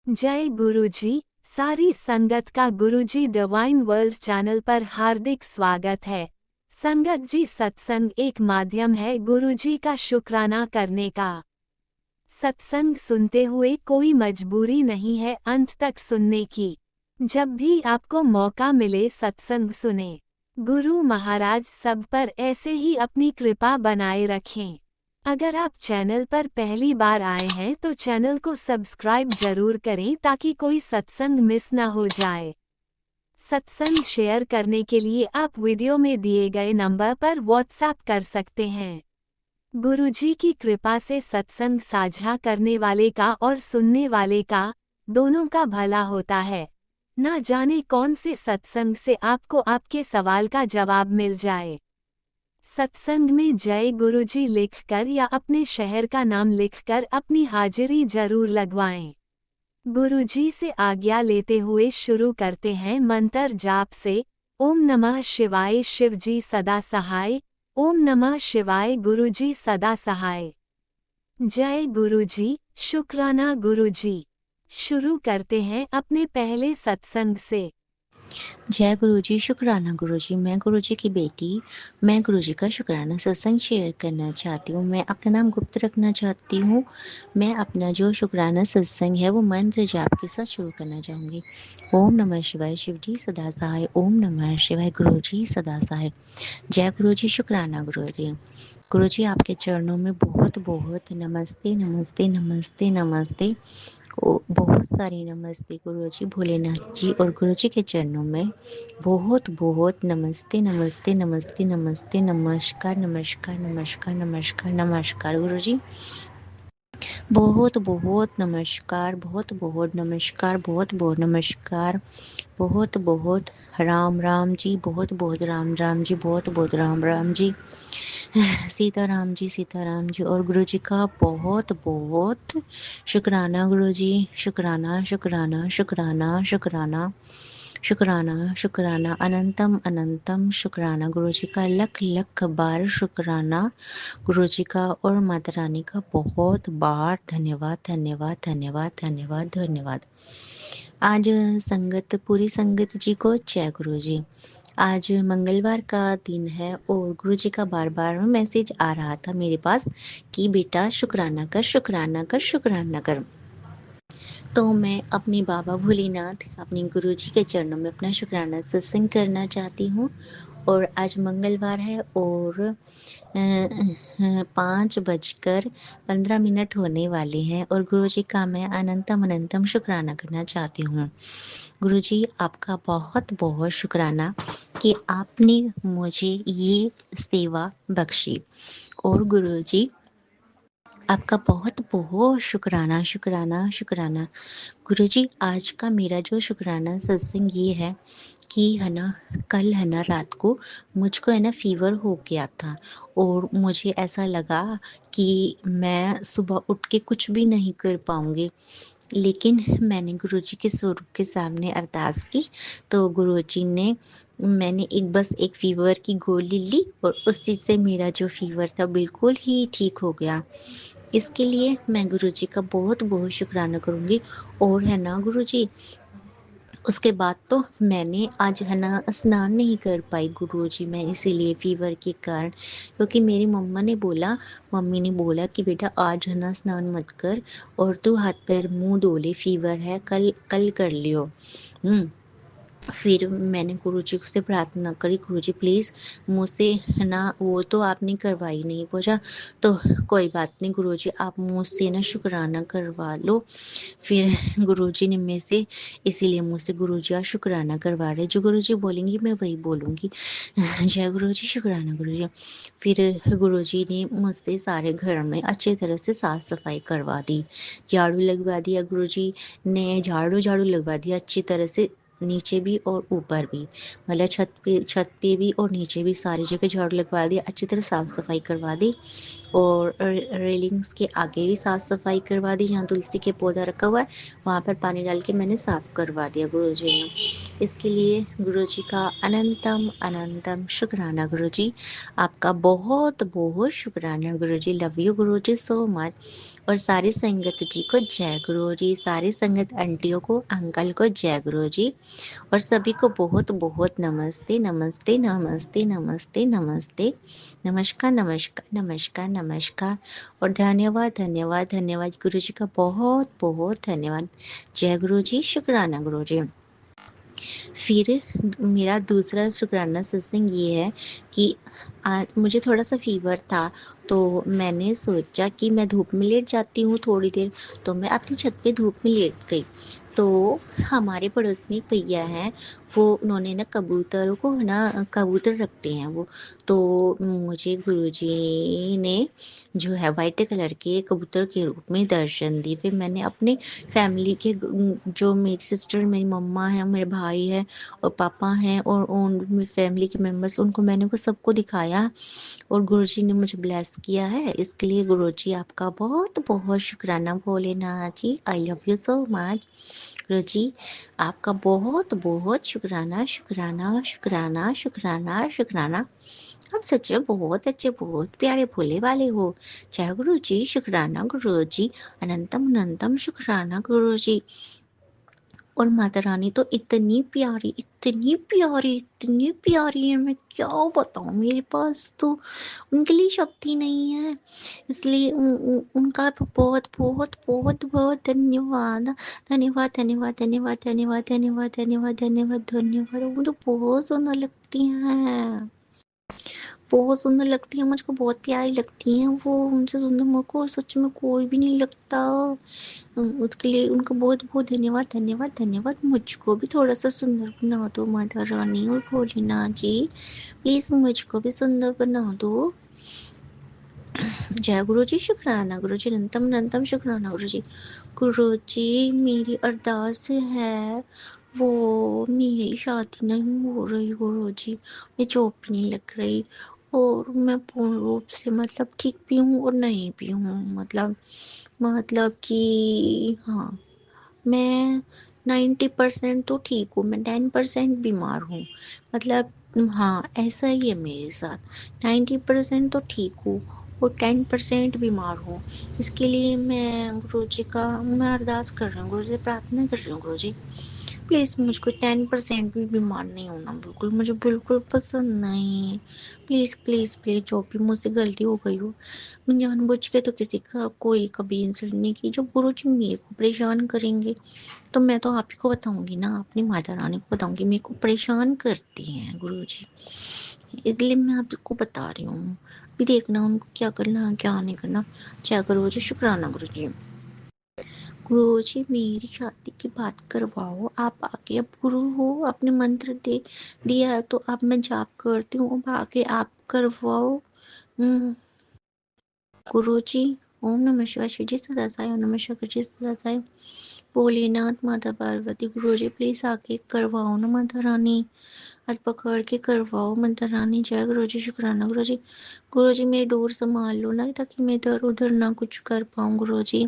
जय गुरुजी। सारी संगत का गुरुजी डिवाइन वर्ल्ड चैनल पर हार्दिक स्वागत है। संगत जी, सत्संग एक माध्यम है गुरुजी का शुक्राना करने का। सत्संग सुनते हुए कोई मजबूरी नहीं है अंत तक सुनने की। जब भी आपको मौका मिले सत्संग सुने। गुरु महाराज सब पर ऐसे ही अपनी कृपा बनाए रखें। अगर आप चैनल पर पहली बार आए हैं तो चैनल को सब्सक्राइब जरूर करें ताकि कोई सत्संग मिस ना हो जाए। सत्संग शेयर करने के लिए आप वीडियो में दिए गए नंबर पर व्हाट्सएप कर सकते हैं। गुरुजी की कृपा से सत्संग साझा करने वाले का और सुनने वाले का दोनों का भला होता है। ना जाने कौन से सत्संग से आपको आपके सवाल का जवाब मिल जाए। सत्संग में जय गुरुजी लिखकर या अपने शहर का नाम लिखकर अपनी हाजिरी जरूर लगवाएं। गुरुजी से आज्ञा लेते हुए शुरू करते हैं मंत्र जाप से। ओम नमः शिवाय शिवजी सदा सहाय। ओम नमः शिवाय गुरुजी सदा सहाय। जय गुरुजी, शुक्राना गुरुजी। शुरू करते हैं अपने पहले सत्संग से। जय गुरुजी, शुक्राना गुरुजी। मैं गुरुजी की बेटी, मैं गुरुजी का शुक्राना सत्संग शेयर करना चाहती हूँ। मैं अपना नाम गुप्त रखना चाहती हूँ। मैं अपना जो शुक्राना सत्संग है वो मंत्र जाप के साथ शुरू करना चाहूँगी। ओम नमः शिवाय शिवजी सदा सहाय। ओम नमः शिवाय गुरुजी सदा सहाय। जय गुरुजी, शुक्राना गुरुजी। गुरुजी, आपके चरणों में बहुत बहुत नमस्ते नमस्ते नमस्ते नमस्ते। बहुत सारी नमस्ते गुरुजी। भोलेनाथ जी और गुरुजी के चरणों में बहुत बहुत नमस्ते नमस्ते नमस्ते नमस्ते नमस्कार नमस्कार नमस्कार नमस्कार नमस्कार गुरुजी। बहुत बहुत नमस्कार, बहुत बहुत नमस्कार, बहुत बहुत नमस्कार, बहुत बहुत राम राम जी, बहुत बहुत राम राम जी, बहुत बहुत राम राम जी, सीताराम जी, सीताराम जी। और गुरु जी का बहुत बहुत शुक्राना गुरु जी। शुक्राना शुक्राना शुक्राना शुक्राना शुक्राना शुक्राना अनंतम अनंतम शुक्राना गुरु जी का लख लख बार शुक्राना गुरु जी का। और माता रानी का बहुत बार धन्यवाद धन्यवाद धन्यवाद धन्यवाद धन्यवाद। आज संगत, पूरी संगत जी को जय गुरु जी। आज मंगलवार का दिन है और गुरु जी का बार बार मैसेज आ रहा था मेरे पास कि बेटा शुक्राना कर, शुक्राना कर, शुक्राना कर। तो मैं अपने बाबा भोलेनाथ, अपने गुरु जी के चरणों में अपना शुक्राना सत्संग करना चाहती हूँ। और आज मंगलवार है और 5:15 होने वाले हैं और गुरु जी का मैं अनंतम अनंतम शुक्राना करना चाहती हूँ। गुरु जी, आपका बहुत बहुत शुक्राना कि आपने मुझे ये सेवा बख्शी। और गुरु जी, आपका बहुत बहुत शुक्राना शुक्राना शुक्राना। गुरुजी, आज का मेरा जो शुक्राना सत्संग ये है कि है ना, कल है ना रात को मुझको है ना फीवर हो गया था और मुझे ऐसा लगा कि मैं सुबह उठ के कुछ भी नहीं कर पाऊंगी। लेकिन मैंने गुरुजी के स्वरूप के सामने अरदास की तो गुरुजी ने, मैंने बस एक फीवर की गोली ली और उसी से मेरा जो फीवर था बिल्कुल ही ठीक हो गया। इसके लिए मैं गुरुजी का बहुत बहुत शुक्राना करूंगी। और है ना गुरुजी, उसके बाद तो मैंने आज है ना स्नान नहीं कर पाई गुरुजी, मैं इसीलिए फीवर के कारण, क्योंकि मेरी मम्मी ने बोला कि बेटा आज है ना स्नान मत कर और तू हाथ पैर मुंह धो ले, फीवर है, कल कल कर लियो। फिर मैंने गुरुजी से प्रार्थना करी, गुरुजी प्लीज़ मुझसे है ना, वो तो आपने करवाई नहीं पूजा, तो कोई बात नहीं गुरुजी, आप मुझसे ना शुक्राना करवा लो। फिर गुरुजी ने मेरे से, इसीलिए मुझसे गुरुजी आज शुक्राना करवा रहे, जो गुरुजी बोलेंगी मैं वही बोलूँगी। जय गुरुजी, शुक्राना गुरुजी। फिर गुरुजी ने मुझसे सारे घर में अच्छी तरह से साफ सफाई करवा दी, झाड़ू लगवा दिया, गुरुजी ने झाड़ू लगवा दिया अच्छी तरह से, नीचे भी और ऊपर भी, मतलब छत पे भी और नीचे भी सारी जगह झाड़ू लगवा दिया, अच्छी तरह साफ सफाई करवा दी। और रेलिंग्स के आगे भी साफ सफाई करवा दी, जहाँ तुलसी के पौधा रखा हुआ है वहाँ पर पानी डाल के मैंने साफ करवा दिया गुरुजी ने। इसके लिए गुरुजी का अनंतम अनंतम शुक्राना गुरुजी। आपका बहुत बहुत शुक्राना Guruji. Love you Guruji so much. और सारी संगत जी को जय गुरु जी, सारी संगत आंटियों को, अंकल को जय गुरु जी, और सभी को बहुत बहुत नमस्ते नमस्ते नमस्ते नमस्ते नमस्ते, नमस्कार नमस्कार नमस्कार नमस्कार, और धन्यवाद धन्यवाद धन्यवाद गुरु जी का बहुत बहुत धन्यवाद। जय गुरु जी, शुक्राना गुरु जी। फिर मेरा दूसरा शुक्राना सत्संग ये है कि आज मुझे थोड़ा सा फीवर था, तो मैंने सोचा कि मैं धूप में लेट जाती हूँ थोड़ी देर, तो मैं अपनी छत पे धूप में लेट गई। तो हमारे पड़ोस में एक भैया हैं, वो उन्होंने ना कबूतरों को ना, कबूतर रखते हैं वो, तो मुझे गुरुजी ने जो है वाइट कलर के कबूतर के रूप में दर्शन दी। फिर मैंने अपने फैमिली के जो मेरी सिस्टर, मेरी मम्मा है, मेरे भाई है और पापा हैं और मेरी फैमिली के मेंबर्स, उनको मैंने वो सबको दिखाया और गुरुजी ने मुझे ब्लेस किया है। इसके लिए गुरुजी आपका बहुत बहुत शुक्राना। Bholenath ji, I love you so much. Guruji आपका बहुत बहुत शुक्राना शुक्राना शुक्राना शुक्राना शुक्राना। आप सच में बहुत अच्छे, बहुत प्यारे, भोले वाले हो। जय गुरु जी, शुक्राना गुरु जी, अनंतम अनंतम शुक्राना गुरु जी। और माता रानी तो इतनी प्यारी, इतनी प्यारी, इतनी प्यारी है, मैं क्या बताऊं, मेरे पास तो उनके लिए शब्द ही नहीं है। इसलिए उनका तो बहुत बहुत बहुत बहुत धन्यवाद धन्यवाद धन्यवाद धन्यवाद धन्यवाद धन्यवाद धन्यवाद धन्यवाद धन्यवाद। मुझे बहुत सुंदर लगती हैं, बहुत सुंदर लगती है, मुझको बहुत प्यारी लगती हैं वो। उनसे सुंदर मुझको सच में कोई भी नहीं लगता। उसके लिए उनका बहुत बहुत धन्यवाद धन्यवाद धन्यवाद। मुझको भी थोड़ा सा सुंदर बना दो माता रानी और भोलेनाथ जी, प्लीज मुझको भी सुंदर बना दो। जय गुरु जी, शुक्राना गुरु जी, अनंतम अनंतम शुक्राना गुरु जी। गुरु जी मेरी अरदास है, वो मेरी शादी नहीं हो रही गुरु जी, मैं जॉब भी नहीं लग रही, और मैं पूर्ण रूप से मतलब ठीक भी हूँ और नहीं भी हूँ, मतलब कि हाँ, मैं 90% तो ठीक हूँ, मैं 10% बीमार हूँ, मतलब हाँ ऐसा ही है मेरे साथ। 90% तो ठीक हूँ और 10% बीमार हूँ। इसके लिए मैं गुरु जी का मैं अरदास कर रही हूँ, गुरु जी से प्रार्थना कर रही हूँ, गुरु जी प्लीज़ मुझको 10% भी बीमार नहीं होना, बिल्कुल मुझे बिल्कुल पसंद नहीं। प्लीज़ प्लीज़ प्लीज़, जो भी मुझसे गलती हो गई हो, मैं जानबूझ के तो किसी का कोई कभी इंसल्ट नहीं की। जो गुरु जी मेरे को परेशान करेंगे तो मैं तो आप ही को बताऊंगी ना, अपनी माता रानी को बताऊंगी, मेरे को परेशान करती हैं गुरु जी, इसलिए मैं आपको बता रही हूँ। भी देखना उनको क्या करना है क्या नहीं करना। जय गुरु जी, शुक्राना गुरु जी। गुरु जी मेरी शादी की बात करवाओ, आप आगे अब गुरु हो, आपने मंत्र दे दिया है तो अब मैं जाप करती हूँ, अब आगे आप करवाओ। गुरु जी ओम नमः शिवाय, शिव जी सदा साई, ओम नमः शिवाय जी सदा साई, भोलेनाथ माता पार्वती, गुरु जी प्लीज आके करवाओ ना माता रानी, हाथ पकड़ के करवाओ माता रानी। जय गुरु जी, शुक्राना गुरु जी। गुरु जी मेरी डोर संभाल लो ना, ताकि मैं इधर उधर ना कुछ कर पाऊँ गुरु जी।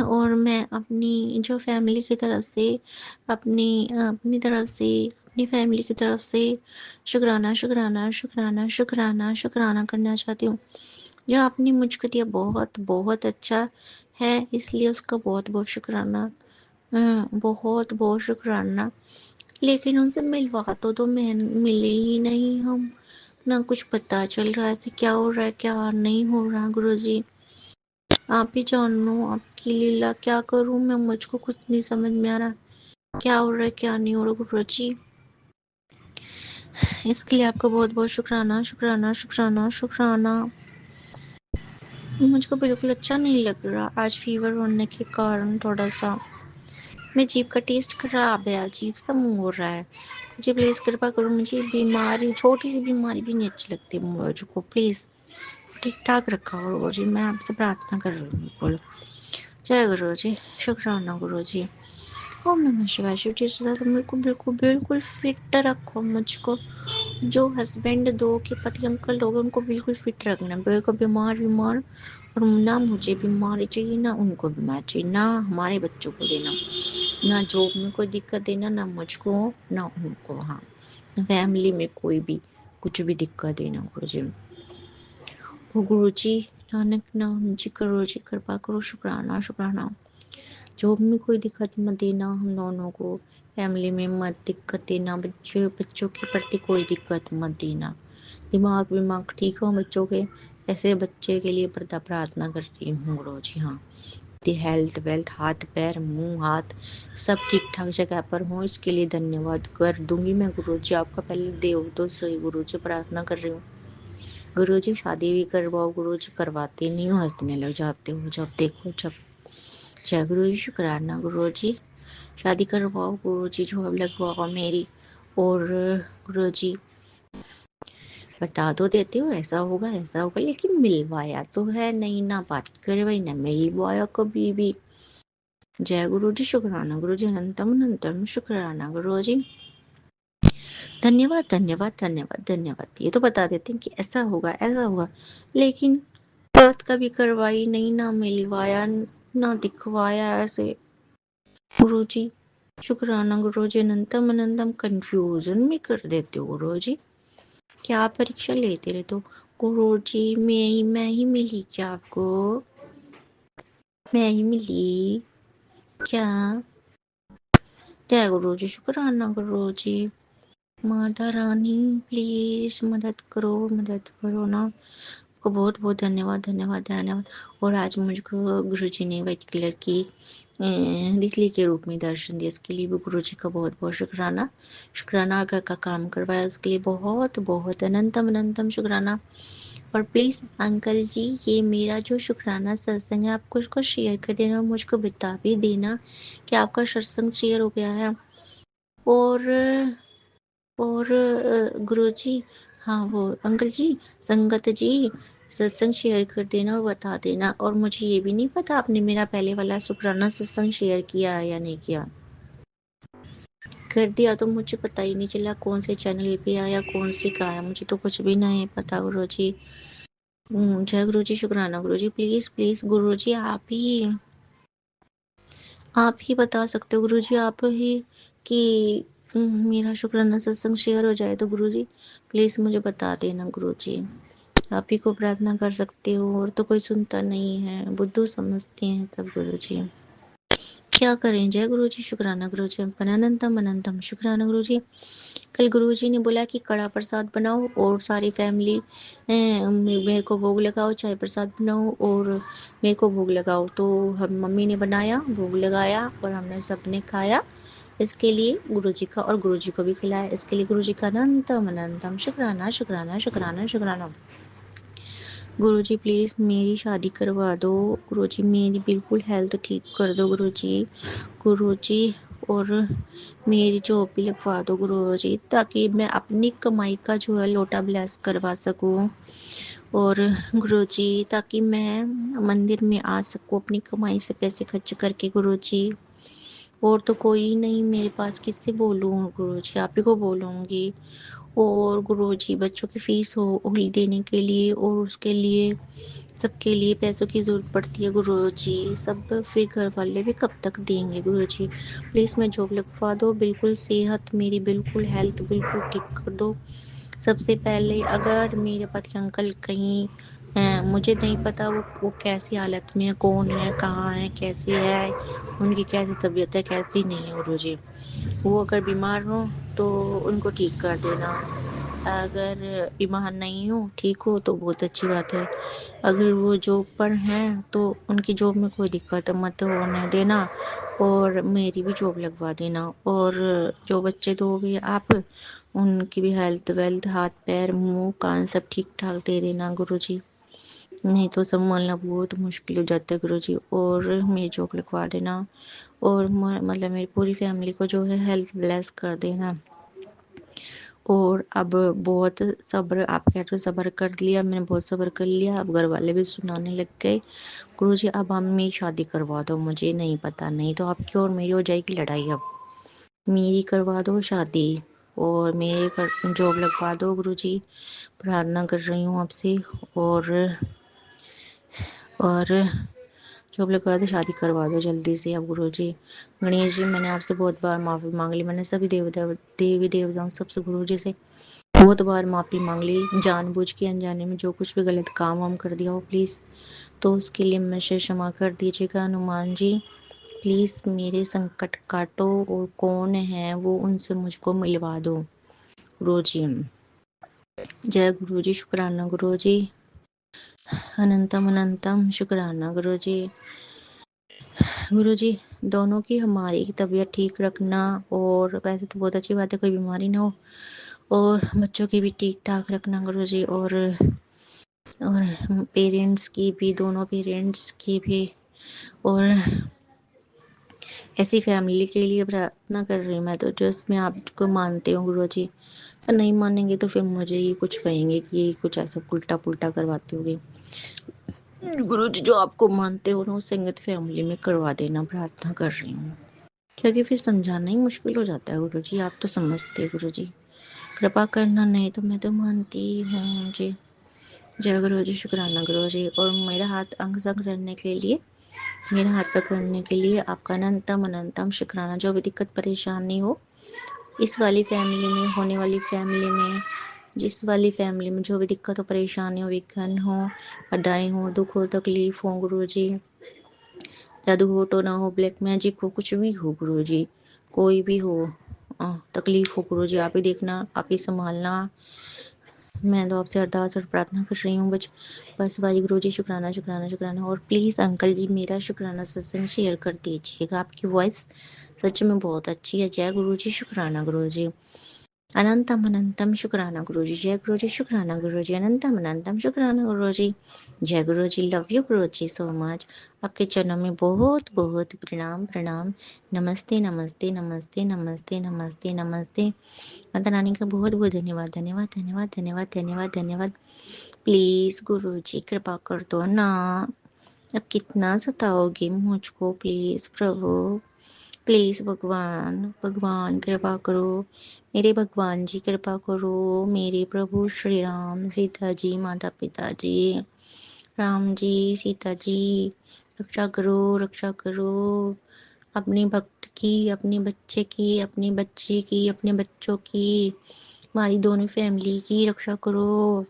और मैं अपनी जो फैमिली की तरफ से, अपनी अपनी तरफ से, अपनी फैमिली की तरफ से शुक्राना शुक्राना शुक्राना शुक्राना शुक्राना करना चाहती हूँ। जो आपने मुझको दिया बहुत बहुत अच्छा है, इसलिए उसका बहुत बहुत शुक्राना, बहुत बहुत शुक्राना। लेकिन उनसे मिलवा तो मैं मिले ही नहीं हम, ना कुछ पता चल रहा है ऐसे क्या हो रहा है क्या नहीं हो रहा। गुरुजी आप ही जान लो, आपकी लीला, क्या करूं मैं, मुझको कुछ नहीं समझ में आ रहा क्या हो रहा है क्या नहीं हो रहा गुरुजी। इसके लिए आपका बहुत बहुत शुक्राना शुक्राना शुक्राना शुक्राना। मुझको बिल्कुल अच्छा नहीं लग रहा आज, फीवर होने के कारण थोड़ा सा मैं जीभ का टेस्ट खराब है, अजीब सा मुंह हो रहा है। मुझे प्लीज कृपा करो, मुझे बीमारी, छोटी सी बीमारी भी नहीं अच्छी लगती मुझको, प्लीज ठीक ठाक रखा गुरु जी, मैं आपसे प्रार्थना कर रही हूँ बिल्कुल। जय गुरु जी, शुक्राना गुरु जी। ओम नमः शिवाय, शिव जी सदा से बिल्कुल बिल्कुल बिल्कुल फिट रखो मुझको। जो हस्बैंड दो के पति अंकल लोग उनको बिल्कुल फिट रखना, बिल्कुल बीमार बीमार, और ना मुझे बीमारी चाहिए ना उनको बीमार चाहिए, ना हमारे बच्चों को देना, ना जॉब में कोई दिक्कत देना, ना मुझको ना उनको, हाँ फैमिली में कोई भी कुछ भी दिक्कत देना गुरु जी। गुरु जी नानक नाम जी करो जी, कृपा करो, शुक्राना शुक्राना। जॉब में कोई दिक्कत मत देना हम दोनों को, फैमिली में मत दिक्कत देना, बच्चों के प्रति कोई दिक्कत मत देना, दिमाग विमाग ठीक हो बच्चों के, ऐसे बच्चे के लिए प्रार्थना करती हूँ गुरु जी। हाँ, हेल्थ वेल्थ, हाथ पैर मुंह हाथ सब ठीक ठाक जगह पर हो, इसके लिए धन्यवाद कर दूंगी मैं गुरु जी आपका। पहले देव तो सही गुरु जी, प्रार्थना कर रही हूँ गुरु जी। शादी भी करवाओ गुरु जी, करवाते नहीं हो, हंसने लग जाते हो जब देखो जब। जय गुरु जी, शुक्राना गुरु जी। शादी करवाओ गुरु जी, जॉब लगवाओ मेरी। और गुरु जी बता तो देते हो ऐसा होगा, लेकिन मिलवाया तो है नहीं ना, बात करवाई ना मिलवाया कभी भी। जय गुरु जी, शुक्राना गुरु जी, अनंतम अनंतम शुक्राना गुरु जी। धन्यवाद धन्यवाद धन्यवाद धन्यवाद। ये तो बता देते हैं कि ऐसा होगा, लेकिन बात कभी करवाई नहीं ना मिलवाया ना दिखवाया ऐसे। गुरु जी शुक्राना गुरु जी, अनंतम अनंतम। कंफ्यूजन में कर देते हो गुरु जी, क्या परीक्षा लेते रहते हो गुरु जी। मैं ही मिली क्या आपको, मैं ही मिली क्या। जय गुरु जी, शुक्राना गुरु जी। माता रानी प्लीज मदद करो ना। आपको बहुत बहुत धन्यवाद धन्यवाद धन्यवाद। और आज मुझको गुरु जी ने व्हाइट कलर की तितली के रूप में दर्शन दिया, इसके लिए भी गुरु जी का बहुत बहुत शुक्राना। शुक्राना घर का काम करवाया उसके लिए बहुत बहुत अनंतम अनंतम शुक्राना। और प्लीज अंकल जी, ये मेरा जो शुक्राना सत्संग है आपको उसको शेयर कर देना और मुझको बता भी देना कि आपका सत्संग शेयर हो गया है। और गुरुजी, हाँ वो अंकल जी, संगत जी सत्संग शेयर कर देना और बता देना। और मुझे ये भी नहीं पता आपने मेरा पहले वाला शुक्राना सत्संग शेयर किया है या नहीं किया। कर दिया तो मुझे पता ही नहीं चला कौन से चैनल पे आया कौन सी का आया, मुझे तो कुछ भी नहीं पता गुरु जी। जय गुरु जी, शुक्राना गुरु जी। प्लीज प्लीज गुरु जी आप ही बता सकते हो गुरु जी, आप ही कि मेरा शुक्राना सत्संग शेयर हो जाए तो गुरु जी प्लीज मुझे बता देना गुरु जी। आप ही को प्रार्थना कर सकते हो, और तो कोई सुनता नहीं है, बुद्धू समझते हैं सब गुरु जी। क्या करें। जय गुरु जी, शुक्राना गुरु जी, अनंतम अनंतम शुक्राना गुरु जी। कल गुरु जी ने बोला कि कड़ा प्रसाद बनाओ और सारी फैमिली मेरे को भोग लगाओ, चाय प्रसाद बनाओ और मेरे को भोग लगाओ। तो हम मम्मी ने बनाया, भोग लगाया और हमने सबने खाया। इसके लिए गुरु जी का और गुरु जी को भी खिलाया, इसके लिए गुरु जी का अनंतम अनंतम शुक्राना शुक्राना शुक्राना शुक्राना। गुरु जी प्लीज मेरी शादी करवा दो गुरु जी, मेरी बिल्कुल हेल्थ ठीक कर दो गुरु जी। और मेरी जॉब भी लगवा दो गुरु जी, ताकि मैं अपनी कमाई का जो है लोटा ब्लेस करवा सकूं। और गुरु जी ताकि मैं मंदिर में आ सकूं अपनी कमाई से पैसे खर्च करके गुरु जी। और तो कोई नहीं मेरे पास, किससे बोलूं गुरु जी, आप ही को बोलूंगी। और गुरु जी बच्चों की फीस हो देने के लिए और उसके लिए सबके लिए पैसों की जरूरत पड़ती है गुरु जी। सब फिर घर वाले भी कब तक देंगे गुरु जी। प्लीज मैं जॉब लगवा दो, बिल्कुल सेहत मेरी बिल्कुल हेल्थ बिल्कुल ठीक कर दो। सबसे पहले अगर मेरे पति अंकल कहीं मुझे नहीं पता वो कैसी हालत में है, कौन है, कहाँ है, कैसी है, उनकी कैसी तबीयत है कैसी नहीं है गुरु जी। वो अगर बीमार हो तो उनको ठीक कर देना, अगर बीमार नहीं हो ठीक हो तो बहुत अच्छी बात है। अगर वो जॉब पर हैं तो उनकी जॉब में कोई दिक्कत मत होने देना और मेरी भी जॉब लगवा देना। और जो बच्चे दोगे आप उनकी भी हेल्थ वेल्थ, हाथ पैर मुंह कान सब ठीक ठाक दे देना गुरु जी, नहीं तो संभालना बहुत मुश्किल हो जाता है गुरु जी। और मेरी जॉब लगवा देना और मतलब मेरी पूरी फैमिली को जो है हेल्थ ब्लेस कर देना। और अब बहुत सब्र, आप कह रहे हो सब्र कर लिया, मैंने बहुत सब्र कर लिया, अब घर वाले भी सुनाने लग गए। गुरुजी अब हम मेरी शादी करवा दो, मुझे नहीं पता, नहीं तो आपकी और मेरी हो जाएगी लड़ाई। अब मेरी करवा दो शादी और मेरे जॉब लगवा दो गुरुजी, प्रार्थना कर रही हूँ आपसे। और जॉब लगवा दो, शादी करवा दो जल्दी से अब गुरुजी। गणेश जी मैंने आपसे बहुत बार माफी मांग ली, मैंने सभी देवी देवताओं सबसे गुरु जी से बहुत बार माफ़ी मांग ली, जानबूझ के अनजाने में जो कुछ भी गलत काम हम कर दिया हो प्लीज़ तो उसके लिए मुझे क्षमा कर दीजिएगा हनुमान जी। प्लीज़ मेरे संकट काटो और कौन है वो उनसे मुझको मिलवा दो गुरु जी। जय गुरु जी, शुक्राना गुरु जी, अनंतम अनंतम शुक्राना गुरु जी। गुरु जी दोनों की हमारी तबीयत ठीक रखना, और वैसे तो बहुत अच्छी बात है कोई बीमारी ना हो, और बच्चों की भी ठीक ठाक रखना गुरु जी, और पेरेंट्स की भी, दोनों पेरेंट्स की भी, और ऐसी फैमिली के लिए प्रार्थना कर रही हूँ मैं तो, जो मैं आपको मानती हूँ गुरु जी। नहीं मानेंगे तो फिर मुझे ही कुछ कहेंगे कि कुछ ऐसा उल्टा पुल्टा करवाती होगी। गुरु जी जो आपको मानते हो ना उस संगत फैमिली में करवा देना, प्रार्थना कर रही हूँ, क्योंकि फिर समझाना ही मुश्किल हो जाता है गुरु जी, आप तो समझते हैं गुरु जी, कृपा करना, नहीं तो मैं तो मानती हूँ जी। जय गुरु जी, शुक्राना गुरु जी। और मेरा हाथ अंग संग करने के लिए, मेरा हाथ पकड़ने के लिए आपका अनंतम अनंतम शुक्राना। जो भी दिक्कत परेशानी हो इस वाली फैमिली में, होने वाली फैमिली में, जिस वाली फैमिली में जो भी दिक्कत हो, परेशानी हो, विघ्न हो, बाधाएं हो, दुख हो, तकलीफ हो गुरु जी, जादू हो, टोना हो, ब्लैक मैजिक हो, कुछ भी हो गुरु जी, कोई भी हो तकलीफ हो गुरु जी, आप ही देखना, आप ही संभालना। मैं तो आपसे अरदास और प्रार्थना कर रही हूँ बस भाई गुरु जी, शुक्राना शुक्राना शुक्राना। और प्लीज़ अंकल जी मेरा शुक्राना सत्संग शेयर कर दीजिएगा, आपकी वॉइस सच में बहुत अच्छी है। जय गुरु जी, शुक्राना गुरु जी, अनंतम अनंतम शुक्राना गुरु जी। जय गुरु जी, शुक्राना गुरु जी, अनंतम अनंतम शुक्राना गुरु जी। जय गुरु जी, love you Guru ji so much. आपके चरणों में बहुत बहुत प्रणाम प्रणाम, नमस्ते नमस्ते नमस्ते नमस्ते नमस्ते नमस्ते। माता रानी का बहुत बहुत धन्यवाद धन्यवाद धन्यवाद धन्यवाद धन्यवाद धन्यवाद। प्लीज गुरु जी कृपा कर दो ना, अब कितना सताओगे मुझको, प्लीज प्रभु, प्लीज भगवान, भगवान कृपा करो, मेरे भगवान जी कृपा करो, मेरे प्रभु श्री राम, सीता जी, माता पिता जी, राम जी, सीता जी, रक्षा करो रक्षा करो, अपने भक्त की, अपने बच्चे की, अपने बच्चे की, अपने बच्चों की, हमारी दोनों फैमिली की रक्षा करो।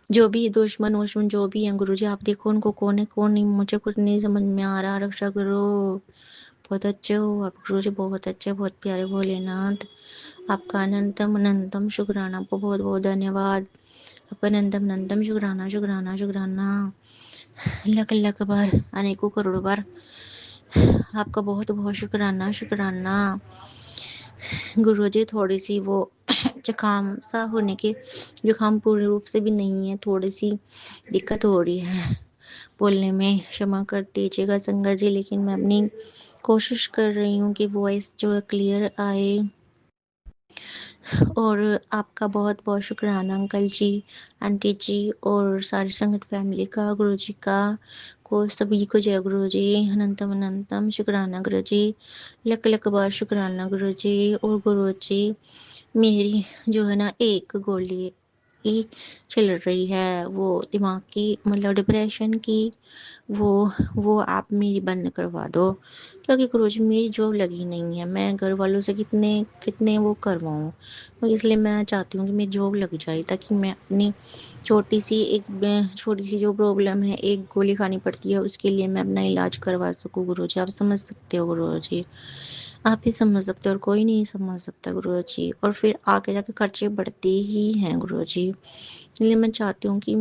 जो भी दुश्मन वुश्मन जो भी हैं गुरु जी आप देखो उनको, कौन है कौन नहीं, मुझे कुछ नहीं समझ में आ रहा, रक्षा करो। बहुत अच्छे हो आप गुरु जी, बहुत अच्छे, बहुत प्यारे भोलेनाथ। आपका अनंतम अनंतम शुक्राना, आपको बहुत बहुत धन्यवाद, आपका अनंतम अनंतम शुक्राना शुक्राना शुक्राना, लख लख बार, अनेकों करोड़ों बार आपका बहुत बहुत शुक्राना शुक्राना। गुरु जी थोड़ी सी वो जुकाम सा होने के, जुकाम पूर्ण रूप से भी नहीं है, थोड़ी सी दिक्कत हो रही है बोलने में, क्षमा कर दीजिएगा संगत जी, लेकिन मैं अपनी कोशिश कर रही हूँ कि वॉइस जो है क्लियर आए। और आपका बहुत बहुत शुक्राना अंकल जी, आंटी जी, और सारी संगत फैमिली का, गुरु जी का, को सभी को जय गुरु जी, अनंतम अनंतम शुक्राना गुरु जी, लक लक बार शुक्राना गुरु जी। और गुरु जी मेरी जो है ना एक गोली ही चल रही है, वो दिमाग की, मतलब डिप्रेशन की, वो आप मेरी बंद करवा दो, क्योंकि गुरुजी मेरी जॉब लगी नहीं है, मैं घर वालों से कितने कितने वो करवाऊँ, तो इसलिए मैं चाहती हूँ कि मेरी जॉब लग जाए, ताकि मैं अपनी छोटी सी जो प्रॉब्लम है, एक गोली खानी पड़ती है, उसके लिए मैं अपना इलाज करवा सकूँ गुरुजी, आप समझ सकते हो गुरुजी, आप ही समझ सकते हो और कोई नहीं समझ सकता गुरुजी, और फिर आगे जाके खर्चे बढ़ते ही हैं गुरुजी, इसलिए मैं चाहती हूँ कि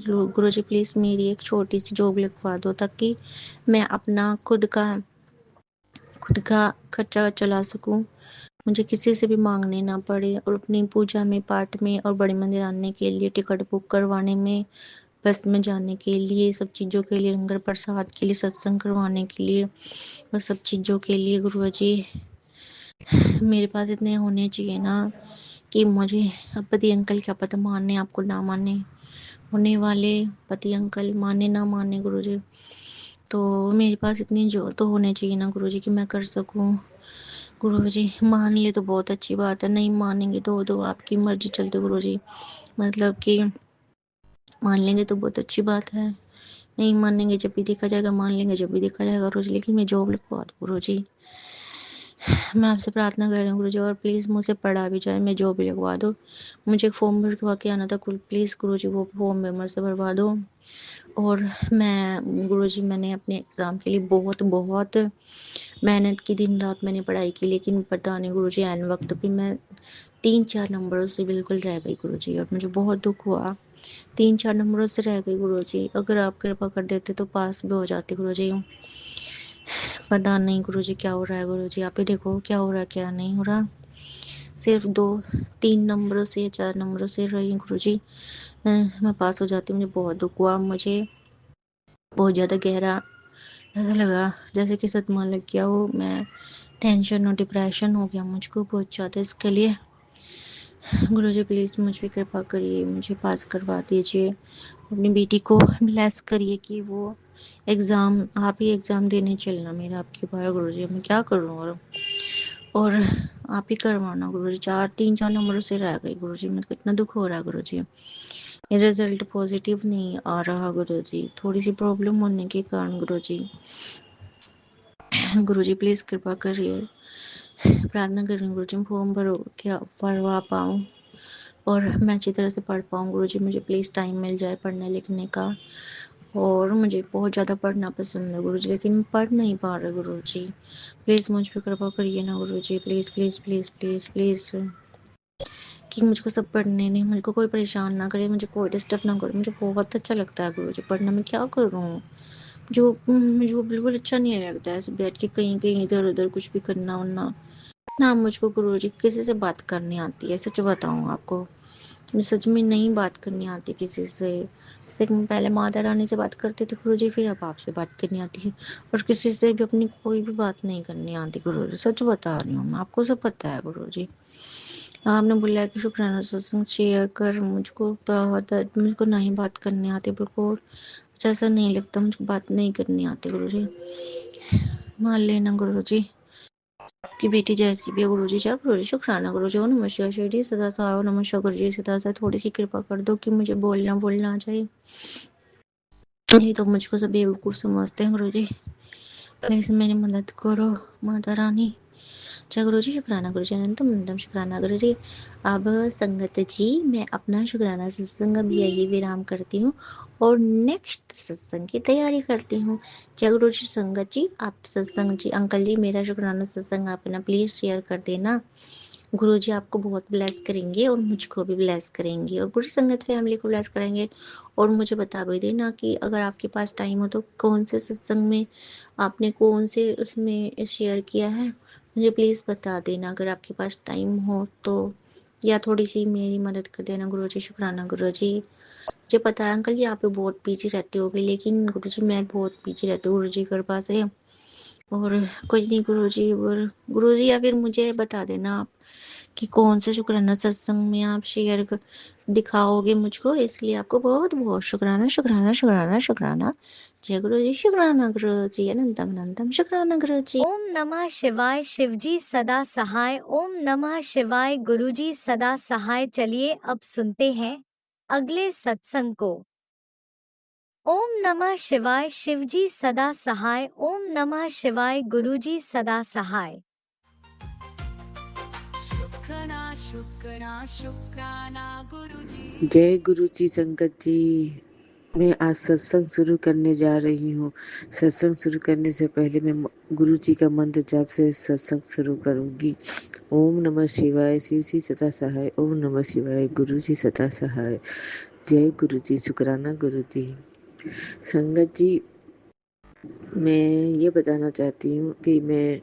गुरुजी प्लीज़ मेरी एक छोटी सी जॉब लगवा दो, ताकि मैं अपना खुद का खर्चा चला सकूं, मुझे किसी से भी मांगने ना पड़े, और अपनी पूजा में, पाठ में, और बड़े मंदिर आने के लिए, टिकट बुक करवाने में, बस में जाने के लिए, सब चीज़ों के लिए, लंगर प्रसाद के लिए, सत्संग करवाने के लिए, और सब चीज़ों के लिए गुरुजी मेरे पास इतने होने चाहिए ना, कि मुझे अब पति अंकल क्या पता माने आपको ना माने, होने वाले पति अंकल माने ना माने गुरुजी, तो मेरे पास इतनी जो तो होने चाहिए ना गुरुजी कि मैं कर सकूं। गुरुजी मान ले तो बहुत अच्छी बात है, नहीं मानेंगे तो आपकी मर्जी चलती गुरुजी, मतलब कि मान लेंगे तो बहुत अच्छी बात है, नहीं मानेंगे जब भी देखा जाएगा, मान लेंगे जब भी देखा जाएगा गुरुजी, लेकिन मैं जॉब लगवा दूं गुरुजी, मैं आपसे प्रार्थना कर रही हूँ गुरुजी, और प्लीज़ मुझसे पढ़ा भी जाए, मैं जो भी लिखवा दो। मुझे एक फॉर्म भरवा के आना था, प्लीज़ गुरुजी वो फॉर्म भी मुझसे भरवा दो। और मैं गुरुजी, मैंने अपने एग्ज़ाम के लिए बहुत बहुत मेहनत की, दिन रात मैंने पढ़ाई की, लेकिन पता नहीं गुरुजी ऐन वक्त पे मैं 3-4 नंबरों से बिल्कुल रह गई गुरुजी, और मुझे बहुत दुख हुआ। 3-4 नंबरों से रह गई गुरुजी, अगर आप कृपा कर देते तो पास भी हो जाती गुरुजी। पता नहीं गुरुजी क्या हो रहा है गुरुजी, आप ही देखो क्या हो रहा है क्या नहीं हो रहा। सिर्फ 2-3 नंबरों से या 4 नंबरों से रही गुरुजी, मैं पास हो जाती। मुझे बहुत दुख हुआ, मुझे बहुत ज़्यादा गहरा ऐसा लगा जैसे कि सदमा लग गया हो। मैं टेंशन और डिप्रेशन हो गया मुझको बहुत ज़्यादा। इसके लिए गुरुजी प्लीज़ मुझ पे कृपा करिए, मुझे पास करवा दीजिए। अपनी बेटी को ब्लेस करिए कि वो एग्ज़ाम, आप ही एग्ज़ाम देने चलना मेरा आपकी बार गुरुजी। मैं क्या करूँ? और आप ही करवाना गुरुजी। 3-4 नंबरों से रह गई गुरुजी, मेरे को इतना दुख हो रहा है गुरुजी। रिजल्ट पॉजिटिव नहीं आ रहा गुरुजी, थोड़ी सी प्रॉब्लम होने के कारण गुरुजी। गुरुजी प्लीज़ कृपा करिए, प्रार्थना कर रही हूँ गुरुजी, फॉर्म भरो क्या भरवा पाऊँ और मैं अच्छी तरह से पढ़ पाऊँ गुरुजी। मुझे प्लीज़ टाइम मिल जाए पढ़ने लिखने का, और मुझे बहुत ज़्यादा पढ़ना पसंद है गुरुजी, लेकिन मैं पढ़ नहीं पा रही गुरुजी। प्लीज़ मुझ पे कृपा करिए ना Guruji, please please please please please, कि मुझको सब पढ़ने नहीं, मुझको कोई परेशान ना करे, मुझे कोई डिस्टर्ब ना करे। मुझे बहुत अच्छा लगता है गुरुजी पढ़ना, मैं क्या करूँ? जो मुझे वो बिल्कुल अच्छा नहीं लगता है ऐसे बैठ के कहीं कहीं इधर उधर कुछ भी करना वरना ना। मुझको गुरुजी किसी से बात करनी आती है, सच बताऊँ आपको, मुझे सच में नहीं बात करनी आती किसी से। लेकिन पहले माता रानी से बात करते थे गुरुजी, फिर अब आपसे बात करनी आती है, और किसी से भी अपनी कोई भी बात नहीं करनी आती गुरुजी, सच बता रही हूँ मैं, आपको सब पता है गुरुजी। आपने बोला है कि शुक्राना सत्संग शेयर कर, मुझको बहुत, मुझको नहीं बात करनी आती बिल्कुल, ऐसा नहीं लगता, मुझको बात नहीं करनी आती गुरुजी। मान लेना गुरुजी, आपकी बेटी जैसी भी है गुरुजी। जय गुरुजी, शुक्राना गुरुजी। ओम नमः शिवाय शिरडी सदा सहाय, ओम नमः शिवाय गुरुजी। सदा से थोड़ी सी कृपा कर दो कि मुझे बोलना बोलना आ जाए, नहीं तो मुझको सब बेवकूफ समझते हैं गुरुजी। प्लीज मेरी मदद करो माता रानी। जय गुरु जी, शुक्राना गुरु जी, अनंतम अनंतम शुक्राना गुरु जी। अब संगत जी, मैं अपना शुक्राना सत्संग अब यही विराम करती हूँ और नेक्स्ट सत्संग की तैयारी करती हूँ। जय गुरु जी। संगत जी, आप सत्संग जी, अंकल जी, मेरा शुक्राना सत्संग आप ना प्लीज शेयर कर देना। गुरु जी आपको बहुत ब्लेस करेंगे और मुझको भी ब्लेस करेंगे और पूरी संगत फैमिली को ब्लेस करेंगे। और मुझे बता भी देना कि अगर आपके पास टाइम हो तो कौन से सत्संग में आपने कौन से उसमें शेयर किया है, मुझे प्लीज़ बता देना अगर आपके पास टाइम हो तो, या थोड़ी सी मेरी मदद कर देना गुरु जी। शुक्राना गुरु जी। मुझे पता है अंकल जी आप बहुत बिजी रहते होगे, लेकिन गुरु जी मैं बहुत बिजी रहती हूँ गुरु जी की कृपा से। और कोई नहीं गुरु जी, और गुरु जी या फिर मुझे बता देना आप कि कौन से शुक्राना सत्संग में आप शेयर दिखाओगे मुझको, इसलिए आपको बहुत बहुत शुक्राना शुक्राना शुक्राना शुक्राना। जय गुरु जी। शुक्राना गुरु जी, अनंतम अनंतम शुक्राना गुरु जी। ओम नमः शिवाय। शिवजी सदा सहाय। ओम नमः शिवाय। गुरुजी सदा सहाय। चलिए अब सुनते हैं अगले सत्संग को। ओम नमः शिवाय। शिवजी सदा सहाय। ओम नमः शिवाय। गुरुजी सदा सहाय। शुक्राना शुक्राना शुक्राना गुरुजी। जय गुरु जी। संगत जी, मैं आज सत्संग शुरू करने जा रही हूँ। सत्संग शुरू करने से पहले मैं गुरु जी का मंत्र जाप से सत्संग शुरू करूंगी। ओम नमः शिवाय। शिव जी सदा सहाय। ओम नमः शिवाय। गुरु जी सदा सहाय। जय गुरु जी। शुक्राना गुरु जी। संगत जी, मैं ये बताना चाहती हूँ कि मैं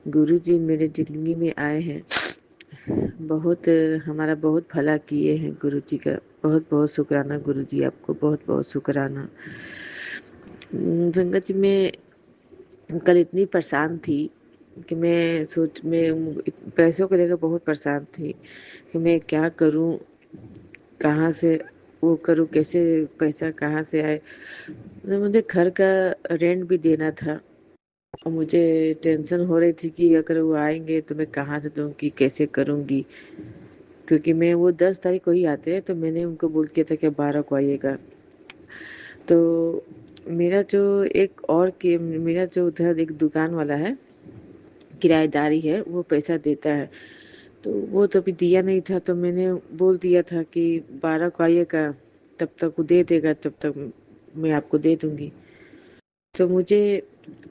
गुरु जी मेरे जिंदगी में आए हैं, बहुत हमारा बहुत भला किए हैं गुरु जी का। बहुत बहुत शुक्राना गुरु जी, आपको बहुत बहुत शुक्राना। संगत जी, मैं कल इतनी परेशान थी कि मैं पैसों को लेकर बहुत परेशान थी कि मैं क्या करूं, कहाँ से वो करूं, कैसे पैसा कहाँ से आए। मुझे घर का रेंट भी देना था और मुझे टेंशन हो रही थी कि अगर वो आएंगे तो मैं कहाँ से दूंगी, कैसे करूंगी, क्योंकि मैं वो 10 तारीख को ही आते हैं, तो मैंने उनको बोल किया था कि 12 को आइएगा। तो मेरा जो उधर एक दुकान वाला है, किराएदारी है वो पैसा देता है। तो वो तो अभी दिया नहीं था, तो मैंने बोल दिया था कि 12 को आइएगा, तब तक वो दे देगा, तब तक मैं आपको दे दूंगी। तो मुझे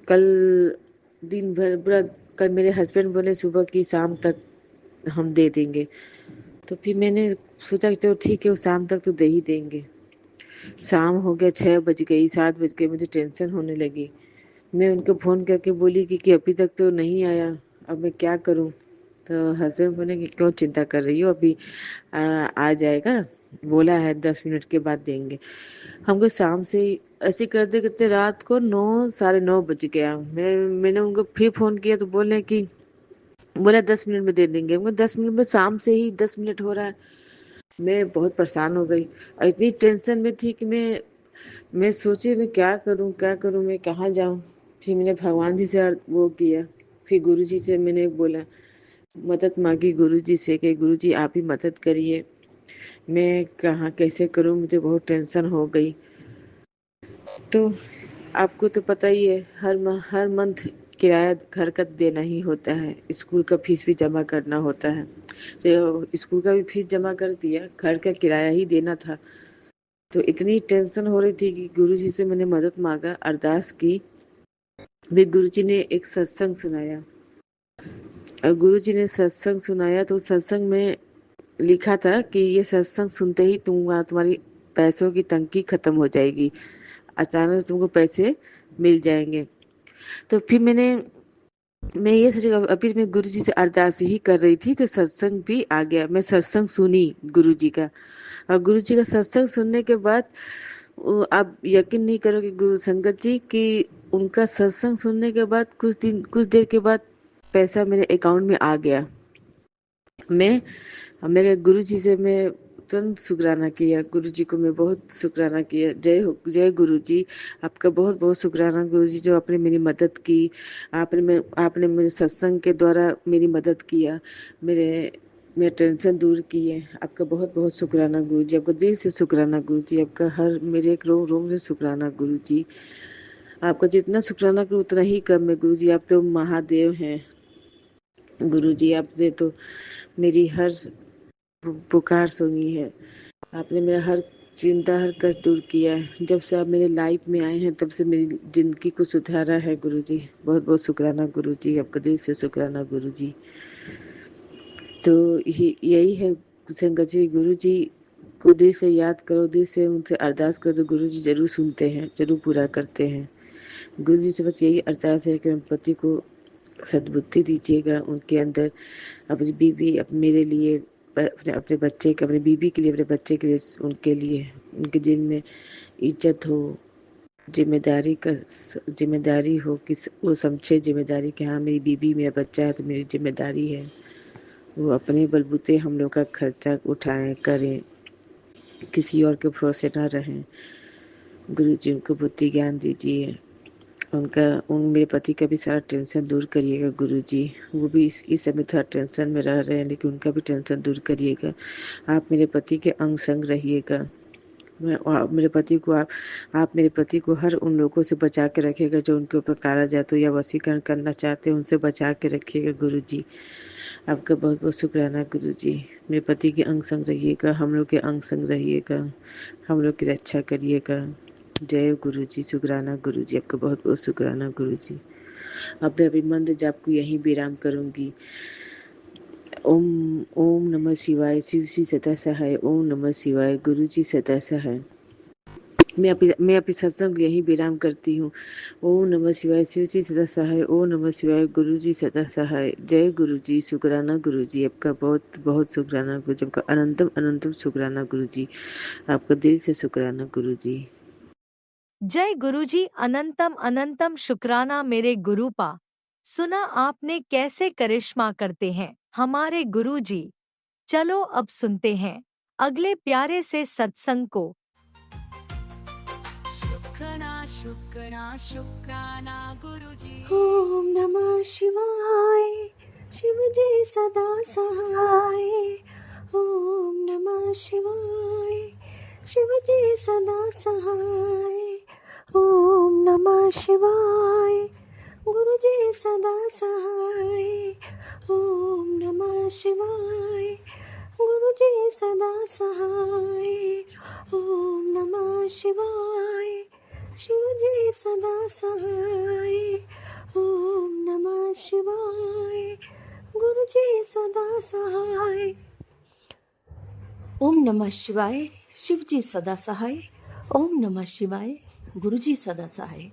कल दिन भर पूरा, कल मेरे हस्बैंड बोले सुबह की शाम तक हम दे देंगे। तो फिर मैंने सोचा कि चलो ठीक है, वो शाम तक तो दे ही देंगे। शाम हो गया, 6 बज गई, 7 बज गए, मुझे टेंशन होने लगी। मैं उनको फ़ोन करके बोली कि अभी तक तो नहीं आया, अब मैं क्या करूँ? तो हस्बैंड बोले कि क्यों चिंता कर रही हो, अभी आ जाएगा, बोला है 10 मिनट के बाद देंगे। हमको शाम से ही ऐसे करते करते रात को 9 साढ़े 9 बज गया। मैंने उनको फिर फ़ोन किया तो बोला 10 मिनट में दे देंगे। मैं 10 मिनट में, शाम से ही 10 मिनट हो रहा है। मैं बहुत परेशान हो गई और इतनी टेंशन में थी कि मैं सोची मैं क्या करूं, मैं कहाँ जाऊं। फिर मैंने भगवान जी से वो किया, फिर गुरु जी से मैंने बोला, मदद मांगी गुरु जी से कि गुरु जी आप ही मदद करिए, मैं कहाँ कैसे करूं, मुझे बहुत टेंशन हो गई। तो आपको तो पता ही है, हर मंथ किराया घर का तो देना ही होता है, स्कूल का फीस भी जमा करना होता है। तो स्कूल का भी फीस जमा कर दिया, घर का किराया ही देना था। तो इतनी टेंशन हो रही थी कि गुरुजी से मैंने मदद मांगा, अरदास की। फिर गुरुजी ने एक सत्संग सुनाया, और गुरुजी ने सत्संग सुनाया तो सत्संग में लिखा था कि ये सत्संग सुनते ही तुम्हारी पैसों की तंगी खत्म हो जाएगी, अचानक से तुमको पैसे मिल जाएंगे। तो फिर मैं ये सोचा, अभी मैं गुरुजी से अरदास ही कर रही थी तो सत्संग भी आ गया। मैं सत्संग सुनी गुरुजी का, और गुरुजी का सत्संग सुनने के बाद आप यकीन नहीं करोगे गुरु संगत जी कि उनका सत्संग सुनने के बाद कुछ देर के बाद पैसा मेरे अकाउंट में आ गया। मैं मेरे गुरुजी से मैं तुरंत शुक्राना किया, गुरुजी को मैं बहुत शुक्राना किया। जय गुरुजी, आपका बहुत बहुत शुक्राना गुरुजी, जो आपने मेरी मदद की। आपने मुझे सत्संग के द्वारा मेरी मदद किया, मेरे टेंशन दूर किए। आपका बहुत बहुत शुक्राना गुरुजी, आपका दिल से शुक्राना गुरुजी, आपका हर मेरे एक रोम रोम से शुक्राना गुरुजी। आपका जितना शुक्राना करूँ उतना ही कम है गुरुजी, आप तो महादेव हैं गुरुजी। आपने तो मेरी हर पुकार सुनी है, आपने मेरा हर चिंता हर कष्ट दूर किया है। जब से आप मेरे लाइफ में आए हैं तब से मेरी जिंदगी को सुधारा है गुरुजी। बहुत बहुत शुक्राना गुरुजी, आपका दिल से शुक्राना गुरुजी। तो यही है संगत जी, गुरुजी को दिल से याद करो, दिल से उनसे अरदास करो तो गुरुजी जरूर सुनते हैं, जरूर पूरा करते हैं। गुरुजी से बस यही अरदास है कि मेरे पति को सद्बुद्धि दीजिएगा, उनके अंदर अपनी बीवी, मेरे लिए, अपने बच्चे के, अपनी बीवी के लिए, अपने बच्चे के लिए, उनके लिए, उनके दिल में इज्जत हो, जिम्मेदारी हो कि वो समझे जिम्मेदारी कि हाँ मेरी बीवी मेरा बच्चा है तो मेरी जिम्मेदारी है। वो अपने बलबूते हम लोग का खर्चा उठाएं, करें, किसी और के भरोसे न रहें। गुरु जी उनको बुद्धि ज्ञान दीजिए, मेरे पति का भी सारा टेंशन दूर करिएगा गुरुजी। वो भी इस समय थोड़ा टेंशन में रह रहे हैं, लेकिन उनका भी टेंशन दूर करिएगा। आप मेरे पति के अंग संग रहिएगा। आप मेरे पति को हर उन लोगों से बचा के रखिएगा जो उनके ऊपर काला जादू या वशीकरण करना चाहते हैं, उनसे बचा के रखिएगा गुरुजी। आपका बहुत बहुत शुक्राना गुरुजी। मेरे पति के अंग संग रहिएगा, हम लोग के अंग संग रहिएगा, हम लोग की रक्षा करिएगा। जय गुरुजी, शुक्राना गुरुजी, आपका बहुत बहुत शुक्राना गुरुजी। अब मैं अभी मंत्र जाप को यहीं विराम करूंगी। ओम ओम नमः शिवाय, शिव जी सदा सहाय। ओम नमः शिवाय, गुरु जी सदा सहाय। मैं अपनी सत्संग को यहीं विराम करती हूँ। ओम नमः शिवाय, शिव जी सदा सहाय। ओम नमः शिवाय, गुरु जी सदा सहाय। जय गुरु जी, शुक्राना गुरु जी, आपका बहुत बहुत शुक्राना गुरु जी, आपका अनंतम अनंतम शुक्राना गुरु जी, आपका दिल से शुक्राना गुरु जी। जय गुरुजी, अनंतम अनंतम शुक्राना मेरे गुरुपा। सुना आपने कैसे करिश्मा करते हैं हमारे गुरुजी। चलो अब सुनते हैं अगले प्यारे से सत्संग को। शुक्राना गुरुजी। ओम नमः शिवाय, शिव जी सदा सहाय। ओम नमः शिवाय, शिव जी सदा सहाय। ओम नमः शिवाय, गुरु जी सदा सहाय। शिवाय गुरुजी सदा सहाय ओम नमः शिवाय शिवजी सदा सहाय ओम नमः शिवाय गुरुजी सदा सहाय ओम नमः शिवाय शिवजी सदा सहाय ओम नमः शिवाय गुरुजी सदा सहाय।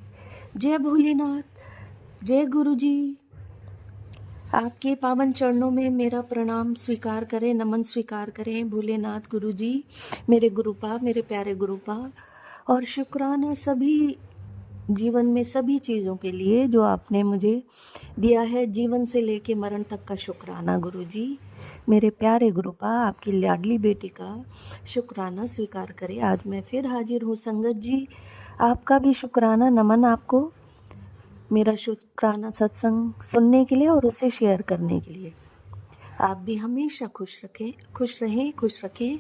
जय भोलेनाथ, जय गुरुजी। आपके पावन चरणों में मेरा प्रणाम स्वीकार करें, नमन स्वीकार करें। भोलेनाथ गुरुजी, मेरे गुरुपा, मेरे प्यारे गुरुपा, और शुक्राना सभी जीवन में सभी चीज़ों के लिए जो आपने मुझे दिया है, जीवन से लेके मरण तक का शुक्राना गुरुजी। मेरे प्यारे गुरुपा, आपकी लाडली बेटी का शुक्राना स्वीकार करें। आज मैं फिर हाजिर हूँ संगत जी, आपका भी शुक्राना नमन आपको, मेरा शुक्राना सत्संग सुनने के लिए और उसे शेयर करने के लिए। आप भी हमेशा खुश रखें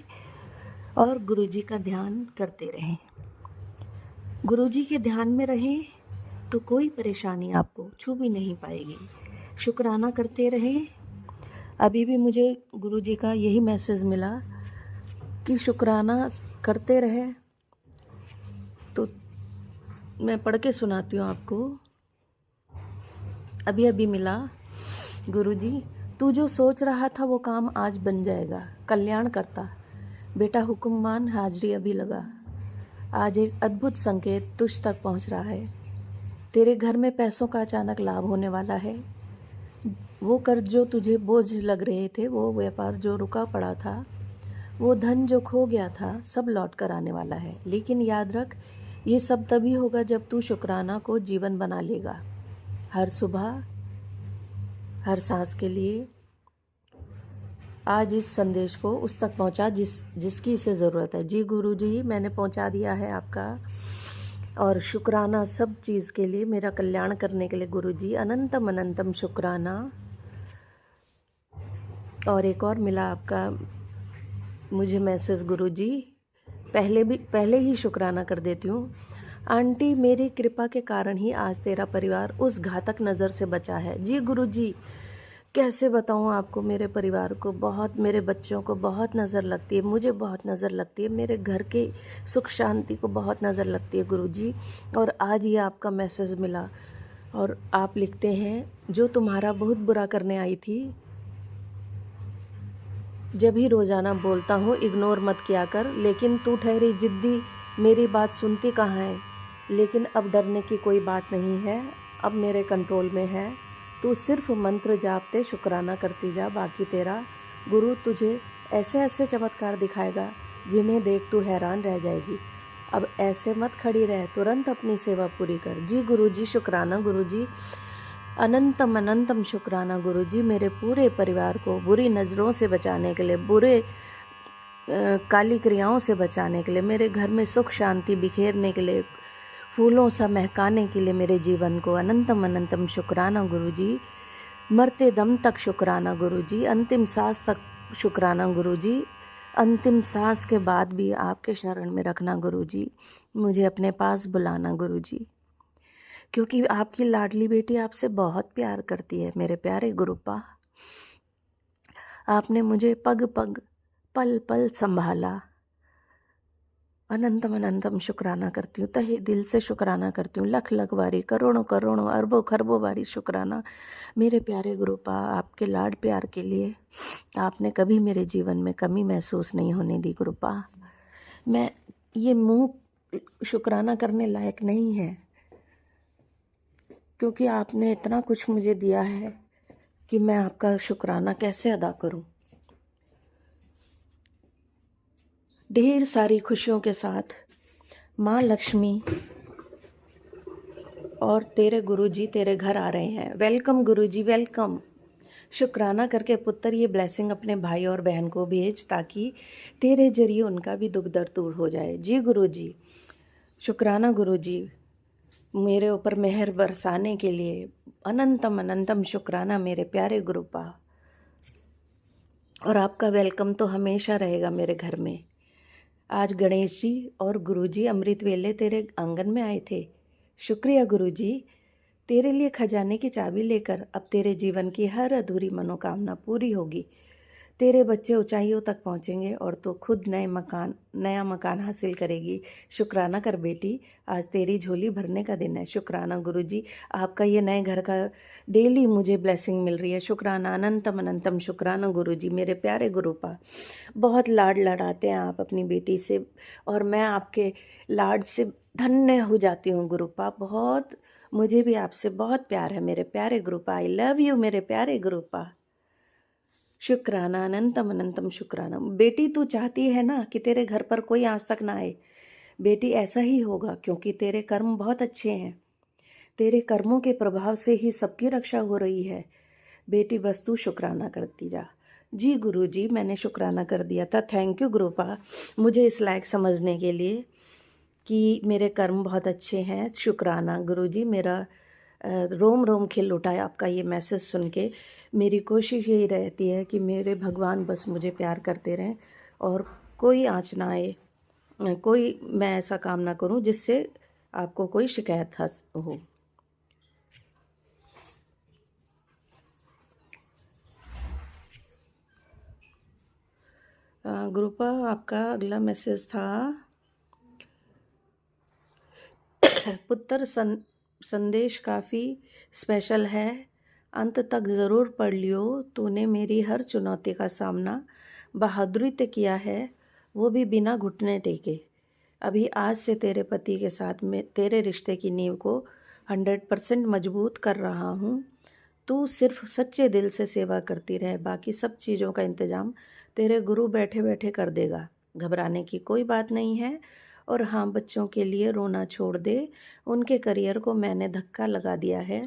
और गुरुजी का ध्यान करते रहें। गुरुजी के ध्यान में रहें तो कोई परेशानी आपको छू भी नहीं पाएगी। शुक्राना करते रहें। अभी भी मुझे गुरुजी का यही मैसेज मिला कि शुक्राना करते रहे, तो मैं पढ़ के सुनाती हूँ आपको। अभी मिला, गुरुजी तू जो सोच रहा था वो काम आज बन जाएगा, कल्याण करता बेटा, हुक्म मान, हाजिरी अभी लगा। आज एक अद्भुत संकेत तुझ तक पहुंच रहा है। तेरे घर में पैसों का अचानक लाभ होने वाला है। वो कर्ज जो तुझे बोझ लग रहे थे, वो व्यापार जो रुका पड़ा था, वो धन जो खो गया था, सब लौट कर आने वाला है। लेकिन याद रख, ये सब तभी होगा जब तू शुक्राना को जीवन बना लेगा। हर सुबह, हर सांस के लिए आज इस संदेश को उस तक पहुंचा जिसकी इसे ज़रूरत है। जी गुरुजी, मैंने पहुंचा दिया है आपका। और शुक्राना सब चीज़ के लिए, मेरा कल्याण करने के लिए गुरुजी, अनंतम अनंतम शुक्राना। और एक और मिला आपका मुझे मैसेज गुरुजी, पहले ही शुक्राना कर देती हूँ। आंटी, मेरी कृपा के कारण ही आज तेरा परिवार उस घातक नज़र से बचा है। जी गुरुजी, कैसे बताऊँ आपको, मेरे परिवार को बहुत, मेरे बच्चों को बहुत नज़र लगती है, मुझे बहुत नज़र लगती है, मेरे घर के सुख शांति को बहुत नज़र लगती है गुरुजी। और आज ये आपका मैसेज मिला और आप लिखते हैं, जो तुम्हारा बहुत बुरा करने आई थी, जब ही रोज़ाना बोलता हूँ इग्नोर मत किया कर, लेकिन तू ठहरी जिद्दी, मेरी बात सुनती कहाँ है। लेकिन अब डरने की कोई बात नहीं है, अब मेरे कंट्रोल में है। तू सिर्फ मंत्र जापते शुक्राना करती जा, बाकी तेरा गुरु तुझे ऐसे ऐसे चमत्कार दिखाएगा जिन्हें देख तू हैरान रह जाएगी। अब ऐसे मत खड़ी रह, तुरंत अपनी सेवा पूरी कर। जी गुरुजी, शुक्राना गुरुजी, अनंतम अनंतम शुक्राना गुरुजी। मेरे पूरे परिवार को बुरी नज़रों से बचाने के लिए, बुरे काली क्रियाओं से बचाने के लिए, मेरे घर में सुख शांति बिखेरने के लिए, फूलों सा महकाने के लिए मेरे जीवन को अनंतम अनंतम शुक्राना गुरुजी। मरते दम तक शुक्राना गुरुजी, अंतिम सांस तक शुक्राना गुरुजी, अंतिम सांस के बाद भी आपके शरण में रखना गुरुजी, मुझे अपने पास बुलाना गुरुजी, क्योंकि आपकी लाडली बेटी आपसे बहुत प्यार करती है। मेरे प्यारे गुरुपा, आपने मुझे पग पग, पल पल संभाला। अनंतम अनंतम शुक्राना करती हूँ, तहे दिल से शुक्राना करती हूँ, लख लख बारी, करोड़ों करोड़ों, अरबों खरबों बारी शुक्राना मेरे प्यारे गुरुपा, आपके लाड प्यार के लिए। आपने कभी मेरे जीवन में कमी महसूस नहीं होने दी गुरुपा। मैं ये मुँह शुक्राना करने लायक नहीं है, क्योंकि आपने इतना कुछ मुझे दिया है कि मैं आपका शुक्राना कैसे अदा करूं। ढेर सारी खुशियों के साथ माँ लक्ष्मी और तेरे गुरुजी तेरे घर आ रहे हैं। वेलकम गुरुजी, वेलकम। शुक्राना करके पुत्र ये ब्लेसिंग अपने भाई और बहन को भेज, ताकि तेरे जरिए उनका भी दुख दर्द दूर हो जाए। जी गुरुजी, शुक्राना गुरुजी, मेरे ऊपर मेहर बरसाने के लिए अनंतम अनंतम शुक्राना मेरे प्यारे गुरुपा। और आपका वेलकम तो हमेशा रहेगा मेरे घर में। आज गणेश जी और गुरुजी अमृत वेले तेरे आंगन में आए थे। शुक्रिया गुरुजी, तेरे लिए खजाने की चाबी लेकर अब तेरे जीवन की हर अधूरी मनोकामना पूरी होगी। तेरे बच्चे ऊंचाइयों तक पहुंचेंगे और तू खुद नया मकान हासिल करेगी। शुक्राना कर बेटी, आज तेरी झोली भरने का दिन है। शुक्राना गुरुजी, आपका ये नए घर का डेली मुझे ब्लेसिंग मिल रही है। शुक्राना, अनंतम अनंतम शुक्राना गुरुजी, मेरे प्यारे गुरुपा। बहुत लाड लड़ाते हैं आप अपनी बेटी से और मैं आपके लाड से धन्य हो जाती हूँ गुरुपा। बहुत, मुझे भी आपसे बहुत प्यार है मेरे प्यारे गुरुपा। आई लव यू मेरे प्यारे गुरुपा। शुक्राना, अनंतम अनंतम शुक्राना। बेटी तू चाहती है ना कि तेरे घर पर कोई आज तक ना आए। बेटी ऐसा ही होगा क्योंकि तेरे कर्म बहुत अच्छे हैं। तेरे कर्मों के प्रभाव से ही सबकी रक्षा हो रही है। बेटी बस तू शुक्राना करती जा। जी गुरुजी, मैंने शुक्राना कर दिया था। थैंक यू गुरुपा, मुझे इस लायक समझने के लिए कि मेरे कर्म बहुत अच्छे हैं। शुक्राना गुरुजी, मेरा रोम रोम खिल उठा है आपका ये मैसेज सुन के। मेरी कोशिश यही रहती है कि मेरे भगवान बस मुझे प्यार करते रहें और कोई आँच ना आए, कोई मैं ऐसा काम ना करूं जिससे आपको कोई शिकायत हो। गुरुपा, आपका अगला मैसेज था पुत्र संदेश काफ़ी स्पेशल है, अंत तक ज़रूर पढ़ लियो। तूने मेरी हर चुनौती का सामना बहादुरी से किया है, वो भी बिना घुटने टेके। अभी आज से तेरे पति के साथ में तेरे रिश्ते की नींव को 100% मजबूत कर रहा हूँ। तू सिर्फ सच्चे दिल से सेवा करती रहे, बाकी सब चीज़ों का इंतज़ाम तेरे गुरु बैठे बैठे कर देगा। घबराने की कोई बात नहीं है। और हाँ, बच्चों के लिए रोना छोड़ दे, उनके करियर को मैंने धक्का लगा दिया है।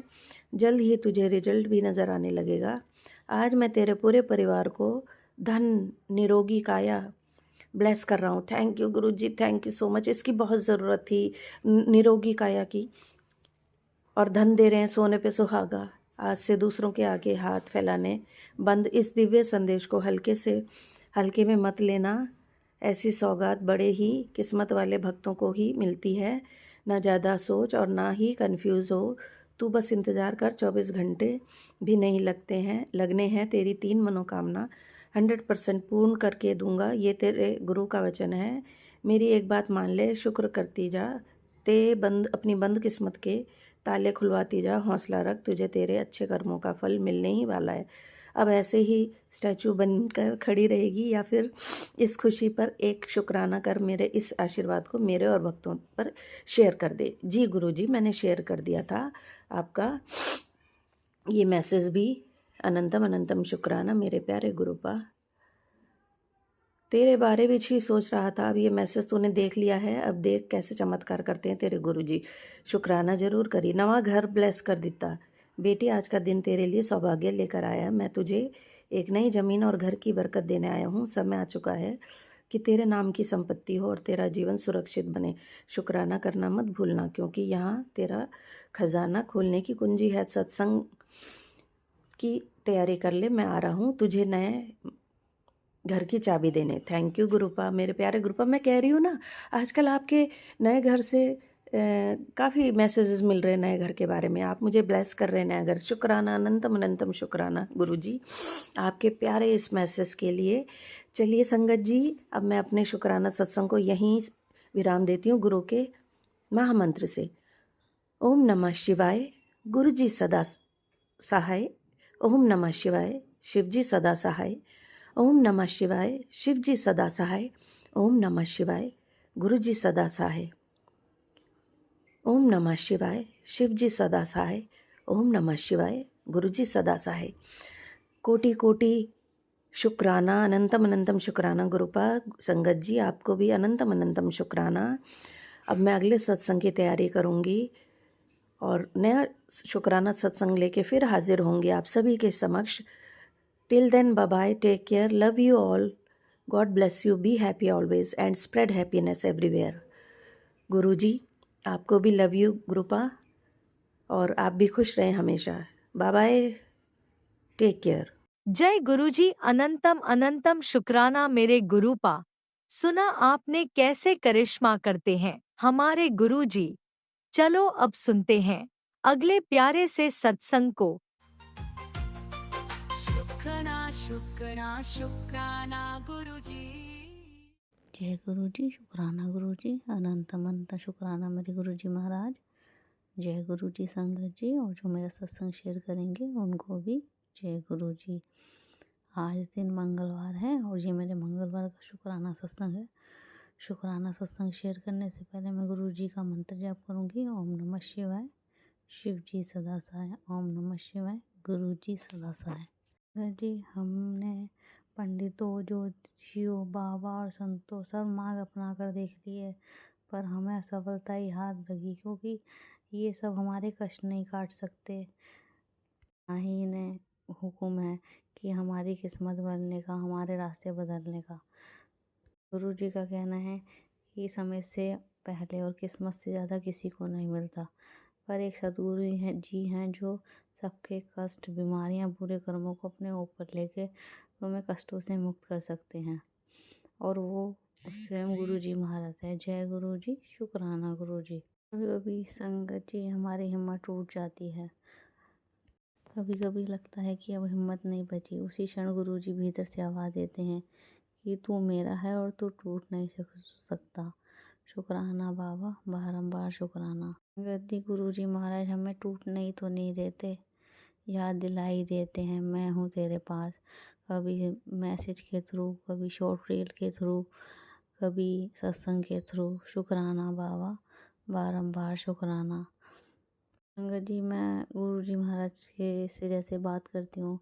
जल्द ही तुझे रिजल्ट भी नज़र आने लगेगा। आज मैं तेरे पूरे परिवार को धन, निरोगी काया ब्लेस कर रहा हूँ। Thank you Guruji, thank you so much. इसकी बहुत ज़रूरत थी निरोगी काया की। और धन दे रहे हैं सोने पे सुहागा। आज से दूसरों के आगे हाथ फैलाने बंद। इस दिव्य संदेश को हल्के में मत लेना। ऐसी सौगात बड़े ही किस्मत वाले भक्तों को ही मिलती है। ना ज़्यादा सोच और ना ही कंफ्यूज हो। तू बस इंतज़ार कर, 24 घंटे भी नहीं लगने हैं। तेरी 3 मनोकामना 100% पूर्ण करके दूंगा, ये तेरे गुरु का वचन है। मेरी एक बात मान ले, शुक्र करती जा। अपनी बंद किस्मत के ताले खुलवाती जा। हौसला रख, तुझे तेरे अच्छे कर्मों का फल मिलने ही वाला है। अब ऐसे ही स्टैचू बनकर खड़ी रहेगी या फिर इस खुशी पर एक शुक्राना कर मेरे इस आशीर्वाद को मेरे और भक्तों पर शेयर कर दे। जी गुरुजी, मैंने शेयर कर दिया था आपका ये मैसेज भी। अनंतम अनंतम शुक्राना मेरे प्यारे गुरुपा। तेरे बारे में ही सोच रहा था। अब ये मैसेज तूने देख लिया है, अब देख कैसे चमत्कार करते हैं तेरे गुरुजी। शुक्राना जरूर करी। नवा घर ब्लेस कर देता। बेटी, आज का दिन तेरे लिए सौभाग्य लेकर आया। मैं तुझे एक नई ज़मीन और घर की बरकत देने आया हूँ। समय आ चुका है कि तेरे नाम की संपत्ति हो और तेरा जीवन सुरक्षित बने। शुक्राना करना मत भूलना, क्योंकि यहाँ तेरा खजाना खोलने की कुंजी है। सत्संग की तैयारी कर ले, मैं आ रहा हूँ तुझे नए घर की चाबी देने। थैंक यू गुरुपा, मेरे प्यारे गुरुपा। मैं कह रही हूँ ना, आजकल आपके नए घर से काफ़ी मैसेजेस मिल रहे हैं नए घर के बारे में। आप मुझे ब्लेस कर रहे हैं नया घर। शुक्राना, अनंतम अनंतम शुक्राना गुरुजी आपके प्यारे इस मैसेज के लिए। चलिए संगत जी, अब मैं अपने शुक्राना सत्संग को यहीं विराम देती हूँ गुरु के महामंत्र से। ओम नमः शिवाय, गुरु जी सदा सहाय। ओम नमः शिवाय, शिव जी सदा सहाय। ओम नमः शिवाय, शिव जी सदा सहाय। ओम नमः शिवाय, गुरु जी सदा सहाय। ओम नमः शिवाय, शिव जी सदा सहाय। ओम नमः शिवाय, गुरु जी सदा सहाय। कोटि कोटि शुक्राना, अनंतम अनंतम शुक्राना गुरुपा। संगत जी, आपको भी अनंतम अनंतम शुक्राना। अब मैं अगले सत्संग की तैयारी करूँगी और नया शुक्राना सत्संग लेके फिर हाजिर होंगे आप सभी के समक्ष। Till then, bye bye, take care, love you all, God bless you, be happy always and spread happiness everywhere. Guruji आपको भी लव यू गुरुपा, और आप भी खुश रहें हमेशा। Bye bye, take care. जय गुरुजी, अनंतम अनंतम शुक्राना मेरे गुरुपा। सुना आपने कैसे करिश्मा करते हैं हमारे गुरुजी। चलो अब सुनते हैं अगले प्यारे से सत्संग को। शुक्राना गुरुजी। जय गुरु जी, शुक्राना गुरु जी, अनंत अनंत शुक्राना मेरे गुरु जी महाराज। जय गुरु जी संगत जी, और जो मेरा सत्संग शेयर करेंगे उनको भी जय गुरु जी। आज दिन मंगलवार है और ये मेरे मंगलवार का शुक्राना सत्संग है। शुक्राना सत्संग शेयर करने से पहले मैं गुरु जी का मंत्र जाप करूँगी। ओम नमः शिवाय, शिव जी सदा सहाय। ओम नमः शिवाय, गुरु जी सदा सहाय। जी, हमने पंडितों, ज्योतिषियों, बाबा और संतों सब मार्ग अपना कर देख लिए, पर हमें असफलता ही हाथ लगी, क्योंकि ये सब हमारे कष्ट नहीं काट सकते। ना ही इन्हें हुक्म है कि हमारी किस्मत बदलने का, हमारे रास्ते बदलने का। गुरु जी का कहना है कि समय से पहले और किस्मत से ज़्यादा किसी को नहीं मिलता, पर एक सद्गुरु जी हैं जो सबके कष्ट, बीमारियां, बुरे कर्मों को अपने ऊपर लेके तुम्हें कष्टों से मुक्त कर सकते हैं, और वो स्वयं गुरु जी महाराज है। जय गुरु जी, शुक्राना गुरु जी। कभी कभी संगत जी हमारी हिम्मत टूट जाती है, कभी कभी लगता है कि अब हिम्मत नहीं बची। उसी क्षण गुरु जी भीतर से आवाज़ देते हैं कि तू मेरा है और तू टूट नहीं सकता। शुक्राना बाबा, बारंबार शुक्राना। संगत जी, गुरु जी महाराज हमें टूटने ही तो नहीं देते, याद दिलाई देते हैं मैं हूँ तेरे पास। कभी मैसेज के थ्रू, कभी शॉर्ट रील के थ्रू, कभी सत्संग के थ्रू। शुक्राना बाबा, बारंबार शुक्राना। संगत जी, मैं गुरु जी महाराज के से जैसे बात करती हूँ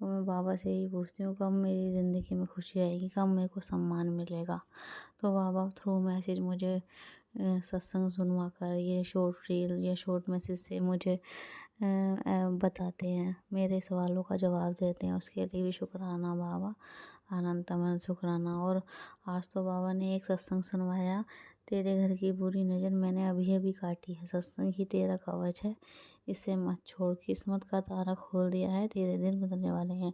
तो मैं बाबा से ही पूछती हूँ कब मेरी ज़िंदगी में खुशी आएगी, कब मेरे को सम्मान मिलेगा। तो बाबा थ्रू मैसेज मुझे सत्संग सुनवा कर, ये शॉर्ट रील या शॉर्ट मैसेज से मुझे बताते हैं, मेरे सवालों का जवाब देते हैं। उसके लिए भी शुक्राना बाबा, अनंत अनंत शुक्राना। और आज तो बाबा ने एक सत्संग सुनवाया, तेरे घर की बुरी नज़र मैंने अभी अभी काटी है, सत्संग ही तेरा कवच है, इसे मत छोड़, किस्मत का तारा खोल दिया है, तेरे दिन बदलने वाले हैं।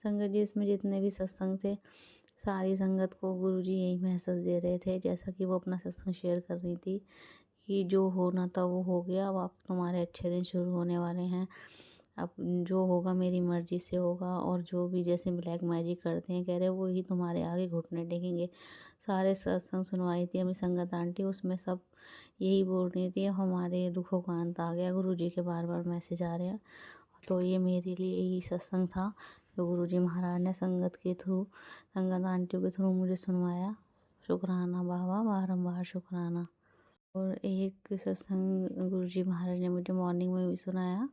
संगत जी, इसमें जितने भी सत्संग थे, सारी संगत को गुरु जी यही मैसेज दे रहे थे, जैसा कि वो अपना सत्संग शेयर कर रही थी कि जो होना था वो हो गया, अब आप तुम्हारे अच्छे दिन शुरू होने वाले हैं। अब जो होगा मेरी मर्ज़ी से होगा, और जो भी जैसे ब्लैक मैजिक करते हैं कह रहे वो ही तुम्हारे आगे घुटने टेकेंगे। सारे सत्संग सुनवाई थी हमें संगत आंटी, उसमें सब यही बोल रही थी हमारे दुखों का अंत आ गया, गुरु जी के बार बार मैसेज आ रहे हैं। तो ये मेरे लिए यही सत्संग था जो गुरु जी महाराज ने संगत के थ्रू, संगत आंटियों के थ्रू मुझे सुनवाया। शुक्राना बाबा, बारंबार शुक्राना। और एक सत्संग गुरु जी महाराज ने मुझे मॉर्निंग में भी सुनाया,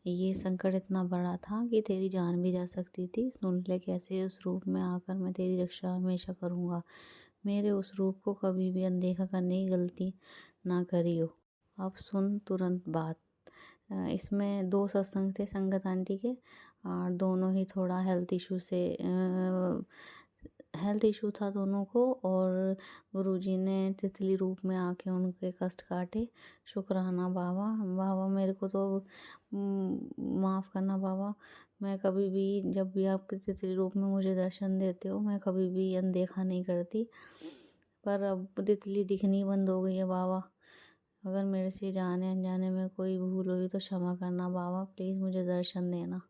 ये संकट इतना बड़ा था कि तेरी जान भी जा सकती थी, सुन ले कैसे उस रूप में आकर मैं तेरी रक्षा हमेशा करूँगा, मेरे उस रूप को कभी भी अनदेखा करने की गलती ना करियो। अब सुन तुरंत बात। इसमें 2 सत्संग थे संगत आंटी के, और दोनों ही थोड़ा हेल्थ इशू था दोनों को, और गुरुजी ने तितली रूप में आके उनके कष्ट काटे। शुक्राना बाबा, बाबा मेरे को तो माफ़ करना बाबा, मैं कभी भी, जब भी आप तितली रूप में मुझे दर्शन देते हो, मैं कभी भी अनदेखा नहीं करती, पर अब तितली दिखनी बंद हो गई है बाबा। अगर मेरे से जाने अनजाने में कोई भूल हुई तो क्षमा करना बाबा, प्लीज़ मुझे दर्शन देना।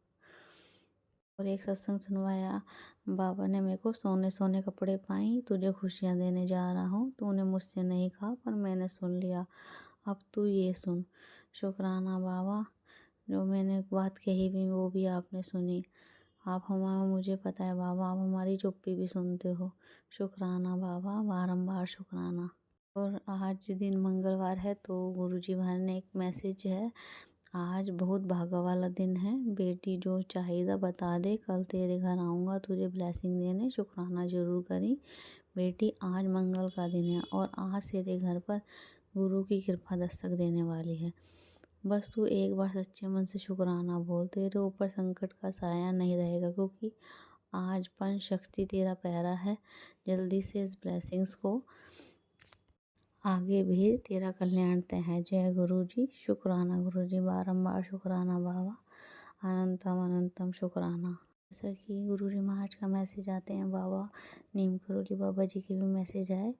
और एक सत्संग सुनवाया, बाबा ने मेरे को सोने सोने कपड़े पाई, तुझे खुशियाँ देने जा रहा हूँ, तूने मुझसे नहीं कहा पर मैंने सुन लिया, अब तू ये सुन। शुक्राना बाबा, जो मैंने बात कही भी वो भी आपने सुनी। आप हमारा, मुझे पता है बाबा, आप हमारी चुप्पी भी सुनते हो। शुक्राना बाबा, बारंबार शुक्राना। और आज दिन मंगलवार है तो गुरुजी महाराज ने एक मैसेज है, आज बहुत भागा वाला दिन है, बेटी जो चाहिए बता दे, कल तेरे घर आऊँगा तुझे ब्लेसिंग देने, शुक्राना ज़रूर करी बेटी, आज मंगल का दिन है और आज तेरे घर पर गुरु की कृपा दस्तक देने वाली है। बस तू एक बार सच्चे मन से शुक्राना बोल, तेरे ऊपर संकट का साया नहीं रहेगा, क्योंकि आज पंच शक्ति तेरा पैरा है। जल्दी से इस ब्लेसिंग्स को आगे भी तेरा कल्याण तय है। जय गुरु जी, शुक्राना गुरु जी, बारंबार शुक्राना बाबा, अनंतम अनंतम शुक्राना। जैसा कि गुरु जी महाराज का मैसेज आते हैं, बाबा नीम करोली बाबा जी के भी मैसेज आए,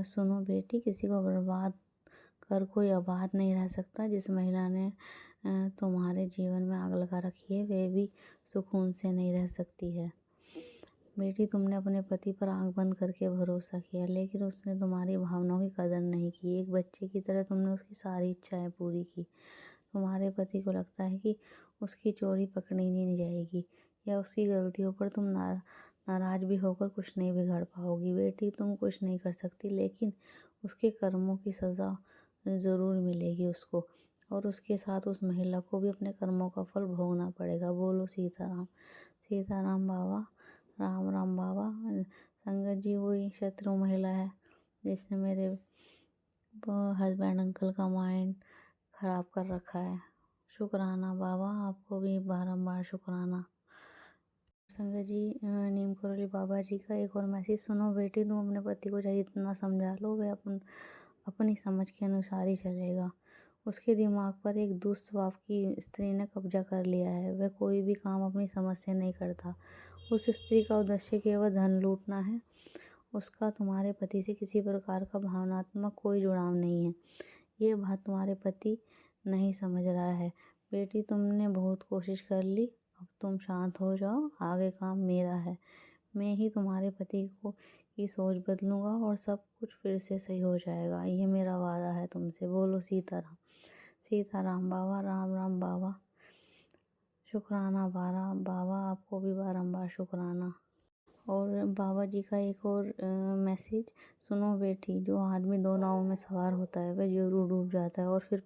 सुनो बेटी, किसी को बर्बाद कर कोई आबाद नहीं रह सकता। जिस महिला ने तुम्हारे जीवन में आग लगा रखी है वे भी सुकून से नहीं रह सकती है। बेटी, तुमने अपने पति पर आंख बंद करके भरोसा किया, लेकिन उसने तुम्हारी भावनाओं की कदर नहीं की। एक बच्चे की तरह तुमने उसकी सारी इच्छाएं पूरी की। तुम्हारे पति को लगता है कि उसकी चोरी पकड़ी नहीं जाएगी या उसकी गलतियों पर तुम नाराज भी होकर कुछ नहीं बिगाड़ पाओगी। बेटी, तुम कुछ नहीं कर सकती, लेकिन उसके कर्मों की सज़ा ज़रूर मिलेगी उसको, और उसके साथ उस महिला को भी अपने कर्मों का फल भोगना पड़ेगा। बोलो सीताराम। सीताराम बाबा। राम राम बाबा। संगत जी, वही शत्रु महिला है जिसने मेरे हस्बैंड अंकल का माइंड ख़राब कर रखा है। शुक्राना बाबा, आपको भी बारंबार शुक्राना। संगत जी, नीम करोली बाबा जी का एक और मैसेज सुनो। बेटी, तुम अपने पति को चाहे जितना समझा लो, वह अपनी समझ के अनुसार ही चलेगा। उसके दिमाग पर एक दुष्ट स्वभाव की स्त्री ने कब्जा कर लिया है। वह कोई भी काम अपनी समझ से नहीं करता। उस स्त्री का उद्देश्य केवल धन लूटना है। उसका तुम्हारे पति से किसी प्रकार का भावनात्मक कोई जुड़ाव नहीं है। ये बात तुम्हारे पति नहीं समझ रहा है। बेटी, तुमने बहुत कोशिश कर ली, अब तुम शांत हो जाओ। आगे काम मेरा है। मैं ही तुम्हारे पति की सोच बदलूंगा और सब कुछ फिर से सही हो जाएगा। ये मेरा वादा है तुमसे। बोलो सीताराम। सीताराम बाबा। राम राम बाबा। शुक्राना बाबा, आपको भी बारंबार शुक्राना। और बाबा जी का एक और मैसेज सुनो। बेटी, जो आदमी दो नावों में सवार होता है वह जरूर डूब जाता है और फिर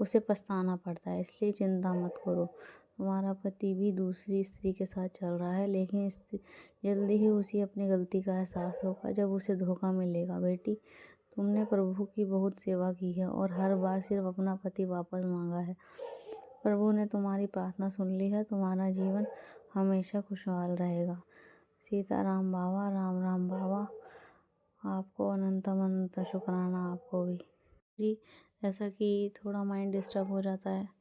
उसे पछताना पड़ता है। इसलिए चिंता मत करो। तुम्हारा पति भी दूसरी स्त्री के साथ चल रहा है, लेकिन जल्दी ही उसे अपनी गलती का एहसास होगा जब उसे धोखा मिलेगा। बेटी, तुमने प्रभु की बहुत सेवा की है और हर बार सिर्फ अपना पति वापस मांगा है। प्रभु ने तुम्हारी प्रार्थना सुन ली है। तुम्हारा जीवन हमेशा खुशहाल रहेगा। सीताराम बाबा। राम राम बाबा, आपको अनंत शुक्राना। आपको भी जी। जैसा कि थोड़ा माइंड डिस्टर्ब हो जाता है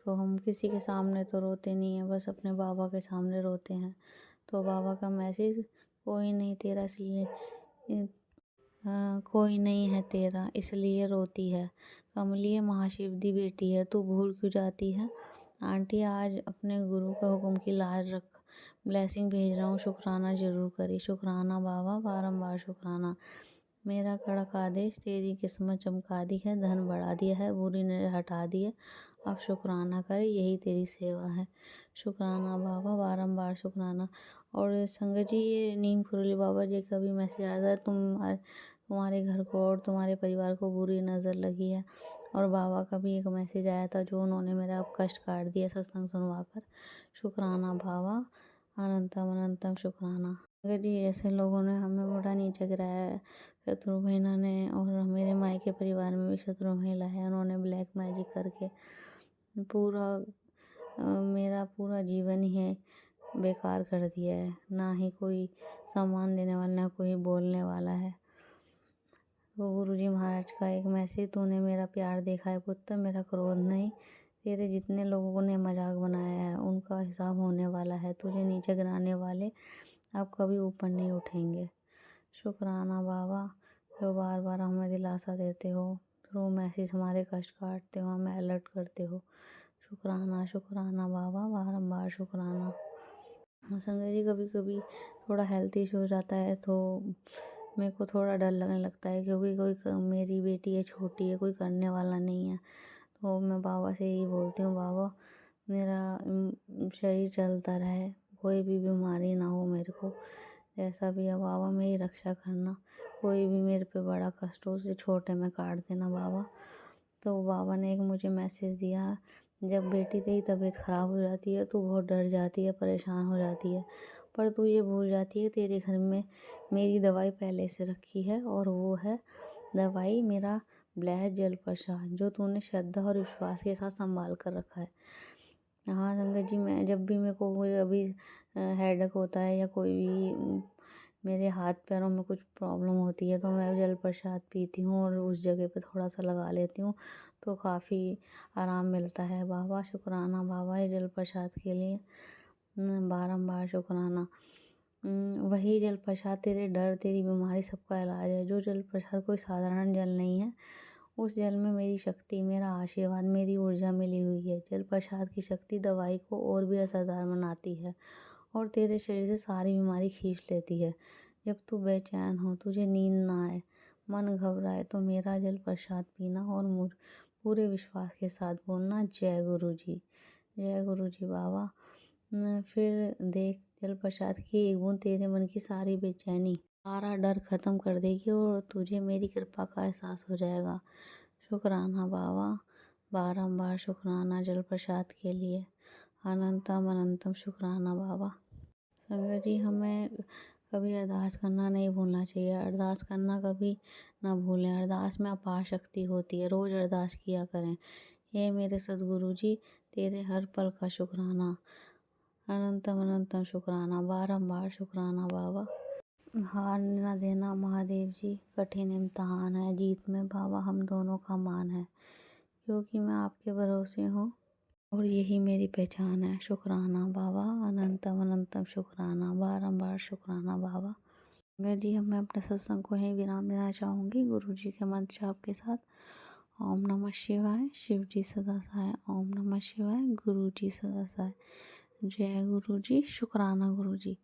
तो हम किसी के सामने तो रोते नहीं हैं, बस अपने बाबा के सामने रोते हैं। तो बाबा का मैसेज, कोई नहीं तेरा कोई नहीं है तेरा इसलिए रोती है। कमलिए महाशिव दी बेटी है, तू भूल क्यों जाती है। आंटी, आज अपने गुरु का हुक्म की लाज रख। ब्लेसिंग भेज रहा हूँ, शुक्राना जरूर करी। शुक्राना बाबा, बारंबार शुक्राना। मेरा कड़क आदेश, तेरी किस्मत चमका दी है, धन बढ़ा दिया है, बुरी नजर हटा दी है। अब शुक्राना करे, यही तेरी सेवा है। शुक्राना बाबा, बारंबार शुक्राना। और संगत जी, ये नीम कुरली बाबा जी का भी मैसेज आया था। तुम्हारे घर को और तुम्हारे परिवार को बुरी नज़र लगी है। और बाबा का भी एक मैसेज आया था जो उन्होंने मेरा कष्ट काट दिया सत्संग सुनवाकर। शुक्राना बाबा, अनंतम अनंतम शुक्राना। अगर जी, ऐसे लोगों ने हमें बड़ा नीचे गिराया है, शत्रु महिला ने, और मेरे मायके परिवार में भी शत्रु महिला है। उन्होंने ब्लैक मैजिक करके मेरा पूरा जीवन ही बेकार कर दिया है। ना ही कोई सम्मान देने वाला, ना कोई बोलने वाला है। तो गुरुजी महाराज का एक मैसेज, तूने मेरा प्यार देखा है पुत्र, मेरा क्रोध नहीं। तेरे जितने लोगों ने मजाक बनाया है उनका हिसाब होने वाला है। तुझे नीचे गिराने वाले अब कभी ऊपर नहीं उठेंगे। शुक्राना बाबा, जो बार बार हमें दिलासा देते हो, थ्रू मैसेज हमारे कष्ट काटते हो, हमें अलर्ट करते हो। शुक्राना शुक्राना बाबा, बारंबार शुक्राना। संजय जी, कभी कभी थोड़ा हेल्थ इशू हो जाता है तो मेरे को थोड़ा डर लगने लगता है, क्योंकि मेरी बेटी है, छोटी है, कोई करने वाला नहीं है। तो मैं बाबा से यही बोलती हूँ, बाबा मेरा शरीर चलता रहे, कोई भी बीमारी ना हो मेरे को। जैसा भी है बाबा, मेरी रक्षा करना। कोई भी मेरे पे बड़ा कष्ट हो उसे छोटे में काट देना बाबा। तो बाबा ने एक मुझे मैसेज दिया, जब बेटी तेरी तबीयत ख़राब हो जाती है तो बहुत डर जाती है, परेशान हो जाती है, पर तू ये भूल जाती है तेरे घर में मेरी दवाई पहले से रखी है, और वो है दवाई मेरा ब्लैक जल प्रसाद, जो तूने श्रद्धा और विश्वास के साथ संभाल कर रखा है। हाँ संगत जी, मैं जब भी मेरे को अभी हेडेक होता है या कोई भी मेरे हाथ पैरों में कुछ प्रॉब्लम होती है तो मैं जल प्रसाद पीती हूँ और उस जगह पे थोड़ा सा लगा लेती हूँ, तो काफ़ी आराम मिलता है। बाबा शुक्राना बाबा, ये जल प्रसाद के लिए बारंबार शुक्राना। वही जल प्रसाद तेरे डर, तेरी बीमारी सबका इलाज है। जो जल प्रसाद कोई साधारण जल नहीं है, उस जल में मेरी शक्ति, मेरा आशीर्वाद, मेरी ऊर्जा मिली हुई है। जल प्रसाद की शक्ति दवाई को और भी असरदार बनाती है और तेरे शरीर से सारी बीमारी खींच लेती है। जब तू बेचैन हो, तुझे नींद ना आए, मन घबराए तो मेरा जल प्रसाद पीना और पूरे विश्वास के साथ बोलना, जय गुरु जी, जय गुरु जी बाबा। फिर देख, जल प्रसाद की एक बूंद तेरे मन की सारी बेचैनी, सारा डर खत्म कर देगी और तुझे मेरी कृपा का एहसास हो जाएगा। शुक्राना बाबा, बारंबार शुक्राना जल प्रसाद के लिए, अनंतम अनंतम शुक्राना बाबा। संगत जी, हमें कभी अरदास करना नहीं भूलना चाहिए। अरदास करना कभी ना भूलें। अरदास में अपार शक्ति होती है। रोज़ अरदास किया करें। हे मेरे सद्गुरु जी, तेरे हर पल का शुक्राना, अनंतम अनंतम शुक्राना, बारंबार शुक्राना बाबा। हार न देना महादेव जी, कठिन इम्तहान है। जीत में बाबा हम दोनों का मान है, क्योंकि मैं आपके भरोसे हूँ और यही मेरी पहचान है। शुक्राना बाबा, अनंतम अनंतम शुक्राना, बारंबार शुक्राना बाबा। संगत जी, मैं अपने सत्संग को यहीं विराम देना चाहूँगी गुरु जी के मंत्र जाप के साथ। ओम नमः शिवाय, शिव जी सदा सहाय। ओम नमः शिवाय, गुरु जी सदा सहाय। जय गुरु जी, शुक्राना गुरु जी।